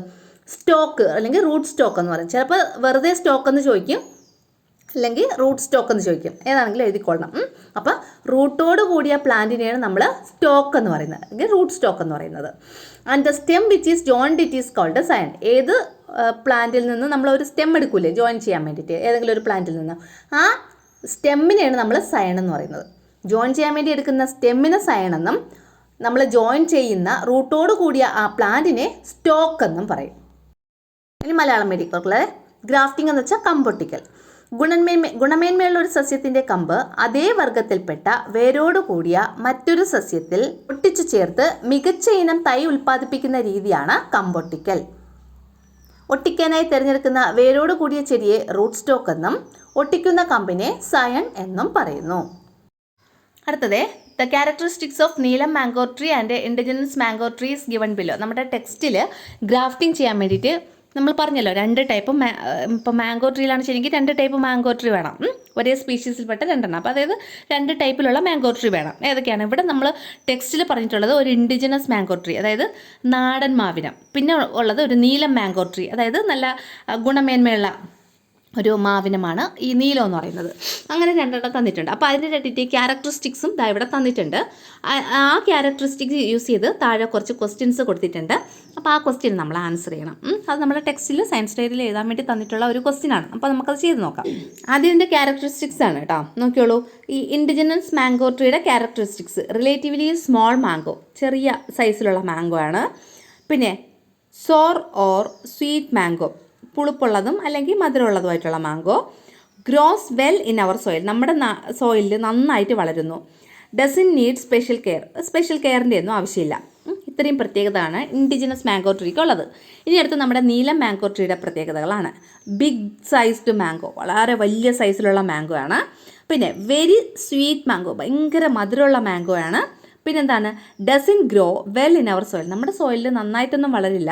സ്റ്റോക്ക് അല്ലെങ്കിൽ റൂട്ട് സ്റ്റോക്ക് എന്ന് പറയും. ചിലപ്പോൾ വെറുതെ സ്റ്റോക്ക് എന്ന് ചോദിക്കും, അല്ലെങ്കിൽ റൂട്ട് സ്റ്റോക്ക് എന്ന് ചോദിക്കും, ഏതാണെങ്കിലും എഴുതിക്കൊള്ളണം. അപ്പോൾ റൂട്ടോട് കൂടിയ പ്ലാന്റിനെയാണ് നമ്മൾ സ്റ്റോക്ക് എന്ന് പറയുന്നത്, അല്ലെങ്കിൽ റൂട്ട് സ്റ്റോക്ക് എന്ന് പറയുന്നത്. And the stem which is joined it is called scion. ഏത് പ്ലാന്റിൽ നിന്ന് നമ്മൾ ഒരു സ്റ്റെം എടുക്കൂലേ ജോയിൻ ചെയ്യാൻ വേണ്ടിയിട്ട്, ഏതെങ്കിലും ഒരു പ്ലാന്റിൽ നിന്ന്, ആ സ്റ്റെമ്മിനെയാണ് നമ്മൾ സയൺ എന്ന് പറയുന്നത്. ജോയിൻ ചെയ്യാൻ വേണ്ടി എടുക്കുന്ന സ്റ്റെമ്മിനെ സയൺ എന്നും നമ്മൾ ജോയിൻ ചെയ്യുന്ന റൂട്ടോട് കൂടിയ ആ പ്ലാന്റിനെ സ്റ്റോക്ക് എന്നും പറയും. ഇനി മലയാളം മേടിക്കുള്ള ഗ്രാഫ്റ്റിംഗ് എന്ന് വെച്ചാൽ കമ്പൊട്ടിക്കൽ. ഗുണമേന്മയുള്ള ഒരു സസ്യത്തിന്റെ കമ്പ് അതേ വർഗത്തിൽപ്പെട്ട വേരോട് കൂടിയ മറ്റൊരു സസ്യത്തിൽ ഒട്ടിച്ചു ചേർത്ത് മികച്ച ഇനം തൈ ഉൽപ്പാദിപ്പിക്കുന്ന രീതിയാണ് കമ്പൊട്ടിക്കൽ. ഒട്ടിക്കാനായി തിരഞ്ഞെടുക്കുന്ന വേരോട് കൂടിയ ചെടിയെ റൂട്ട് സ്റ്റോക്ക് എന്നും ഒട്ടിക്കുന്ന കമ്പിനെ സയൺ എന്നും പറയുന്നു. അടുത്തത് the characteristics of Neelam mango tree and indigenous mango trees given below. നമ്മുടെ ടെക്സ്റ്റിൽ ഗ്രാഫ്റ്റിംഗ് ചെയ്യാൻ വേണ്ടിയിട്ട് നമ്മൾ പറഞ്ഞല്ലോ 2 ടൈപ്പ്. ഇപ്പോൾ മാംഗോ ട്രീയിലാണ് ശരിക്കും 2 ടൈപ്പ് മാംഗോ ട്രീ വേണം, ഒരേ സ്പീഷീസിൽപ്പെട്ട 2 അപ്പോൾ അതായത് 2 ടൈപ്പിലുള്ള മാംഗോ ട്രീ വേണം. ഏതൊക്കെയാണ് ഇവിടെ നമ്മൾ ടെക്സ്റ്റിൽ പറഞ്ഞിട്ടുള്ളത്? ഒരു ഇൻഡിജിനസ് മാംഗോ ട്രീ, അതായത് നാടൻ മാവിനം. പിന്നെ ഉള്ളത് ഒരു നീലം മാംഗോ ട്രീ, അതായത് നല്ല ഗുണമേന്മയുള്ള ഒരു മാവിനമാണ് ഈ നീലം എന്ന് പറയുന്നത്. അങ്ങനെ 2 തന്നിട്ടുണ്ട്. അപ്പോൾ അതിൻ്റെ 2 ക്യാരക്ടറിസ്റ്റിക്സും ഇവിടെ തന്നിട്ടുണ്ട്. ആ ക്യാരക്ടറിസ്റ്റിക്സ് യൂസ് ചെയ്ത് താഴെ കുറച്ച് ക്വസ്റ്റ്യൻസ് കൊടുത്തിട്ടുണ്ട്. അപ്പോൾ ആ ക്വസ്റ്റ്യൻ നമ്മൾ ആൻസർ ചെയ്യണം. അത് നമ്മുടെ ടെക്സ്റ്റിൽ സയൻസ് ഡയറിയിൽ എഴുതാൻ വേണ്ടി തന്നിട്ടുള്ള ഒരു ക്വസ്റ്റ്യനാണ്. അപ്പോൾ നമുക്കത് ചെയ്ത് നോക്കാം. ആദ്യം ഇതിൻ്റെ ക്യാരക്ടറിസ്റ്റിക്സ് ആണ് കേട്ടോ, നോക്കിയോളൂ. ഈ ഇൻഡിജിനസ് മാംഗോ ട്രീയുടെ ക്യാരക്ടറിസ്റ്റിക്സ്: റിലേറ്റീവ്ലി സ്മോൾ മാംഗോ, ചെറിയ സൈസിലുള്ള മാംഗോ ആണ്. പിന്നെ സോർ ഓർ സ്വീറ്റ് മാംഗോ, പുളിപ്പുള്ളതും അല്ലെങ്കിൽ മധുരമുള്ളതുമായിട്ടുള്ള mango. Grows well in our soil, നമ്മുടെ സോയിലിൽ നന്നായിട്ട് വളരുന്നു. Doesn't need special care, special കെയറിൻ്റെ ഒന്നും ആവശ്യമില്ല. ഇത്രയും പ്രത്യേകതയാണ് ഇൻഡിജിനസ് മാംഗോ ട്രീക്ക് ഉള്ളത്. ഇനി അടുത്ത് നമ്മുടെ നീലം മാംഗോ ട്രീയുടെ പ്രത്യേകതകളാണ്. ബിഗ് സൈസ്ഡ് മാംഗോ, വളരെ വലിയ സൈസിലുള്ള മാംഗോ ആണ്. പിന്നെ വെരി സ്വീറ്റ് മാംഗോ, ഭയങ്കര മധുരമുള്ള മാംഗോ ആണ്. പിന്നെന്താണ്? Doesn't grow well in our soil, നമ്മുടെ സോയിലിൽ നന്നായിട്ടൊന്നും വളരില്ല.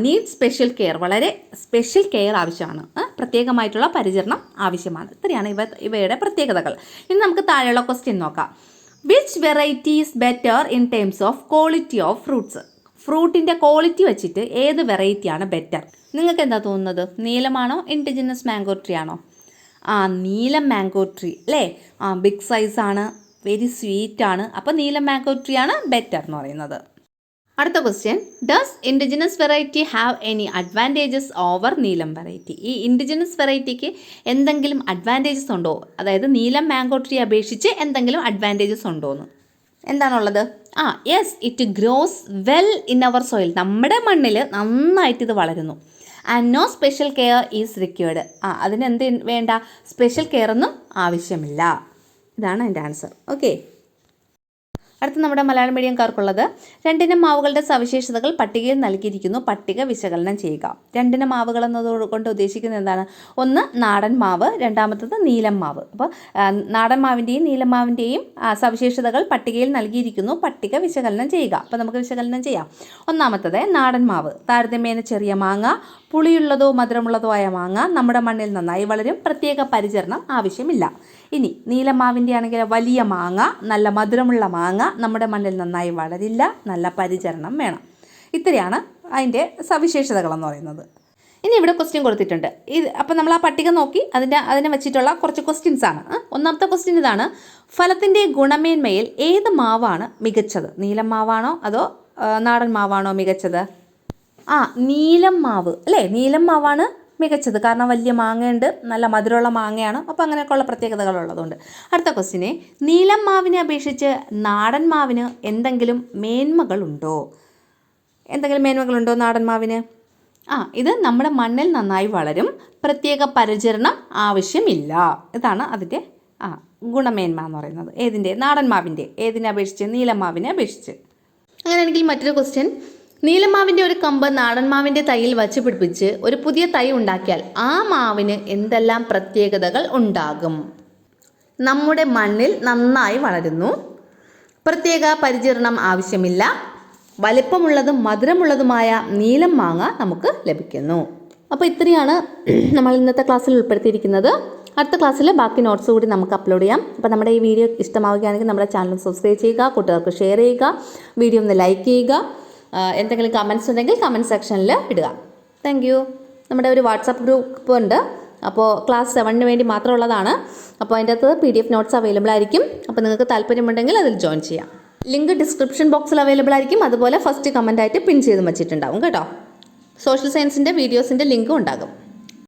നീഡ് സ്പെഷ്യൽ കെയർ, വളരെ സ്പെഷ്യൽ കെയർ ആവശ്യമാണ്, പ്രത്യേകമായിട്ടുള്ള പരിചരണം ആവശ്യമാണ്. ഇത്രയാണ് ഇവയുടെ പ്രത്യേകതകൾ. ഇനി നമുക്ക് താഴെയുള്ള ക്വസ്റ്റ്യൻ നോക്കാം. Which variety is better in terms of quality of fruits? ഫ്രൂട്ടിൻ്റെ ക്വാളിറ്റി വെച്ചിട്ട് ഏത് വെറൈറ്റിയാണ് ബെറ്റർ? നിങ്ങൾക്ക് എന്താ തോന്നുന്നത്? നീലമാണോ ഇൻഡിജിനസ് മാംഗോ ട്രീ ആണോ? നീലം മാംഗോ ട്രീ അല്ലേ? ബിഗ് സൈസാണ്, വെരി സ്വീറ്റ് ആണ്. അപ്പോൾ നീലം മാംഗോ ട്രീ ആണ് ബെറ്റർ എന്ന് പറയുന്നത്. അടുത്ത question: does indigenous variety have any advantages over Neelam variety? ഈ ഇൻഡിജിനസ് വെറൈറ്റിക്ക് എന്തെങ്കിലും അഡ്വാൻറ്റേജസ് ഉണ്ടോ? അതായത് നീലം മാംഗോ ട്രീ അപേക്ഷിച്ച് എന്തെങ്കിലും അഡ്വാൻറ്റേജസ് ഉണ്ടോ എന്ന്. എന്താണുള്ളത്? Yes, it grows well in our soil, നമ്മുടെ മണ്ണിൽ നന്നായിട്ട് ഇത് വളരുന്നു. And no special care is required, അതിനെന്ത് വേണ്ട? സ്പെഷ്യൽ കെയർ ഒന്നും ആവശ്യമില്ല. ഇതാണ് എൻ്റെ ആൻസർ. ഓക്കെ. അടുത്ത നമ്മുടെ മലയാളം മീഡിയംകാർക്കുള്ളത്: 2 മാവുകളുടെ സവിശേഷതകൾ പട്ടികയിൽ നൽകിയിരിക്കുന്നു, പട്ടിക വിശകലനം ചെയ്യുക. 2 മാവുകൾ എന്നതുകൊണ്ട് ഉദ്ദേശിക്കുന്നത് എന്താണ്? ഒന്ന് നാടൻ മാവ്, രണ്ടാമത്തത് നീലം മാവ്. അപ്പോൾ നാടൻ മാവിൻ്റെയും നീലം മാവിൻ്റെയും സവിശേഷതകൾ പട്ടികയിൽ നൽകിയിരിക്കുന്നു, പട്ടിക വിശകലനം ചെയ്യുക. അപ്പോൾ നമുക്ക് വിശകലനം ചെയ്യാം. ഒന്നാമത്തത് നാടൻ മാവ്: താരതമ്യേന ചെറിയ മാങ്ങ, പുളിയുള്ളതോ മധുരമുള്ളതോ ആയ മാങ്ങ, നമ്മുടെ മണ്ണിൽ നന്നായി വളരും, പ്രത്യേക പരിചരണം ആവശ്യമില്ല. ഇനി നീലമാവിൻ്റെ ആണെങ്കിൽ വലിയ മാങ്ങ, നല്ല മധുരമുള്ള മാങ്ങ, നമ്മുടെ മണ്ണിൽ നന്നായി വളരില്ല, നല്ല പരിചരണം വേണം. ഇത്രയാണ് അതിൻ്റെ സവിശേഷതകളെന്ന് പറയുന്നത്. ഇനി ഇവിടെ ക്വസ്റ്റ്യൻ കൊടുത്തിട്ടുണ്ട്. അപ്പോൾ നമ്മൾ ആ പട്ടിക നോക്കി അതിനെ വെച്ചിട്ടുള്ള കുറച്ച് ക്വസ്റ്റ്യൻസ് ആണ്. ഒന്നാമത്തെ ക്വസ്റ്റ്യൻ ഇതാണ്: ഫലത്തിൻ്റെ ഗുണമേന്മയിൽ ഏത് മാവാണ് മികച്ചത്? നീലം മാവാണോ അതോ നാടൻ മാവാണോ മികച്ചത്? നീലം മാവ് അല്ലേ? നീലം മാവാണ് മികച്ചത്, കാരണം വലിയ മാങ്ങയുണ്ട്, നല്ല മധുരമുള്ള മാങ്ങയാണ്. അപ്പോൾ അങ്ങനെയൊക്കെയുള്ള പ്രത്യേകതകളുള്ളതുകൊണ്ട്. അടുത്ത ക്വസ്റ്റ്യനെ: നീലം മാവിനെ അപേക്ഷിച്ച് നാടൻ മാവിന് എന്തെങ്കിലും മേന്മകളുണ്ടോ? എന്തെങ്കിലും മേന്മകളുണ്ടോ നാടൻ മാവിന്? ഇത് നമ്മുടെ മണ്ണിൽ നന്നായി വളരും, പ്രത്യേക പരിചരണം ആവശ്യമില്ല. ഇതാണ് അതിൻ്റെ ഗുണമേന്മ എന്ന് പറയുന്നത്. ഏതിൻ്റെ? നാടൻ മാവിൻ്റെ. ഏതിനെ അപേക്ഷിച്ച്? നീലം മാവിനെ അപേക്ഷിച്ച്. അങ്ങനെയാണെങ്കിൽ മറ്റൊരു ക്വസ്റ്റ്യൻ: നീലമാവിൻ്റെ ഒരു കമ്പ് നാടൻ മാവിൻ്റെ തൈയിൽ വച്ച് പിടിപ്പിച്ച് ഒരു പുതിയ തൈ ഉണ്ടാക്കിയാൽ ആ മാവിന് എന്തെല്ലാം പ്രത്യേകതകൾ ഉണ്ടാകും? നമ്മുടെ മണ്ണിൽ നന്നായി വളരുന്നു, പ്രത്യേക പരിചരണം ആവശ്യമില്ല, വലിപ്പമുള്ളതും മധുരമുള്ളതുമായ നീലം മാങ്ങ നമുക്ക് ലഭിക്കുന്നു. അപ്പോൾ ഇത്രയാണ് നമ്മൾ ഇന്നത്തെ ക്ലാസ്സിൽ ഉൾപ്പെടുത്തിയിരിക്കുന്നത്. അടുത്ത ക്ലാസ്സിൽ ബാക്കി നോട്ട്സ് കൂടി നമുക്ക് അപ്ലോഡ് ചെയ്യാം. അപ്പോൾ നമ്മുടെ ഈ വീഡിയോ ഇഷ്ടമാവുകയാണെങ്കിൽ നമ്മുടെ ചാനൽ സബ്സ്ക്രൈബ് ചെയ്യുക, കൂട്ടുകാർക്ക് ഷെയർ ചെയ്യുക, വീഡിയോ ഒന്ന് ലൈക്ക് ചെയ്യുക. എന്തെങ്കിലും കമൻറ്റ്സ് ഉണ്ടെങ്കിൽ കമൻറ്റ് സെക്ഷനിൽ ഇടുക. Thank you. നമ്മുടെ ഒരു വാട്സാപ്പ് ഗ്രൂപ്പ് ഉണ്ട്, അപ്പോൾ ക്ലാസ് 7 വേണ്ടി മാത്രമുള്ളതാണ്. അപ്പോൾ അതിൻ്റെ അകത്ത് PDF നോട്ട്സ് അവൈലബിൾ ആയിരിക്കും. അപ്പോൾ നിങ്ങൾക്ക് താല്പര്യമുണ്ടെങ്കിൽ അതിൽ ജോയിൻ ചെയ്യാം. ലിങ്ക് ഡിസ്ക്രിപ്ഷൻ ബോക്സിൽ അവൈലബിൾ ആയിരിക്കും. അതുപോലെ ഫസ്റ്റ് കമൻ്റ് ആയിട്ട് പിൻ ചെയ്ത് വെച്ചിട്ടുണ്ടാവും കേട്ടോ. സോഷ്യൽ സയൻസിൻ്റെ വീഡിയോസിൻ്റെ ലിങ്കും ഉണ്ടാകും.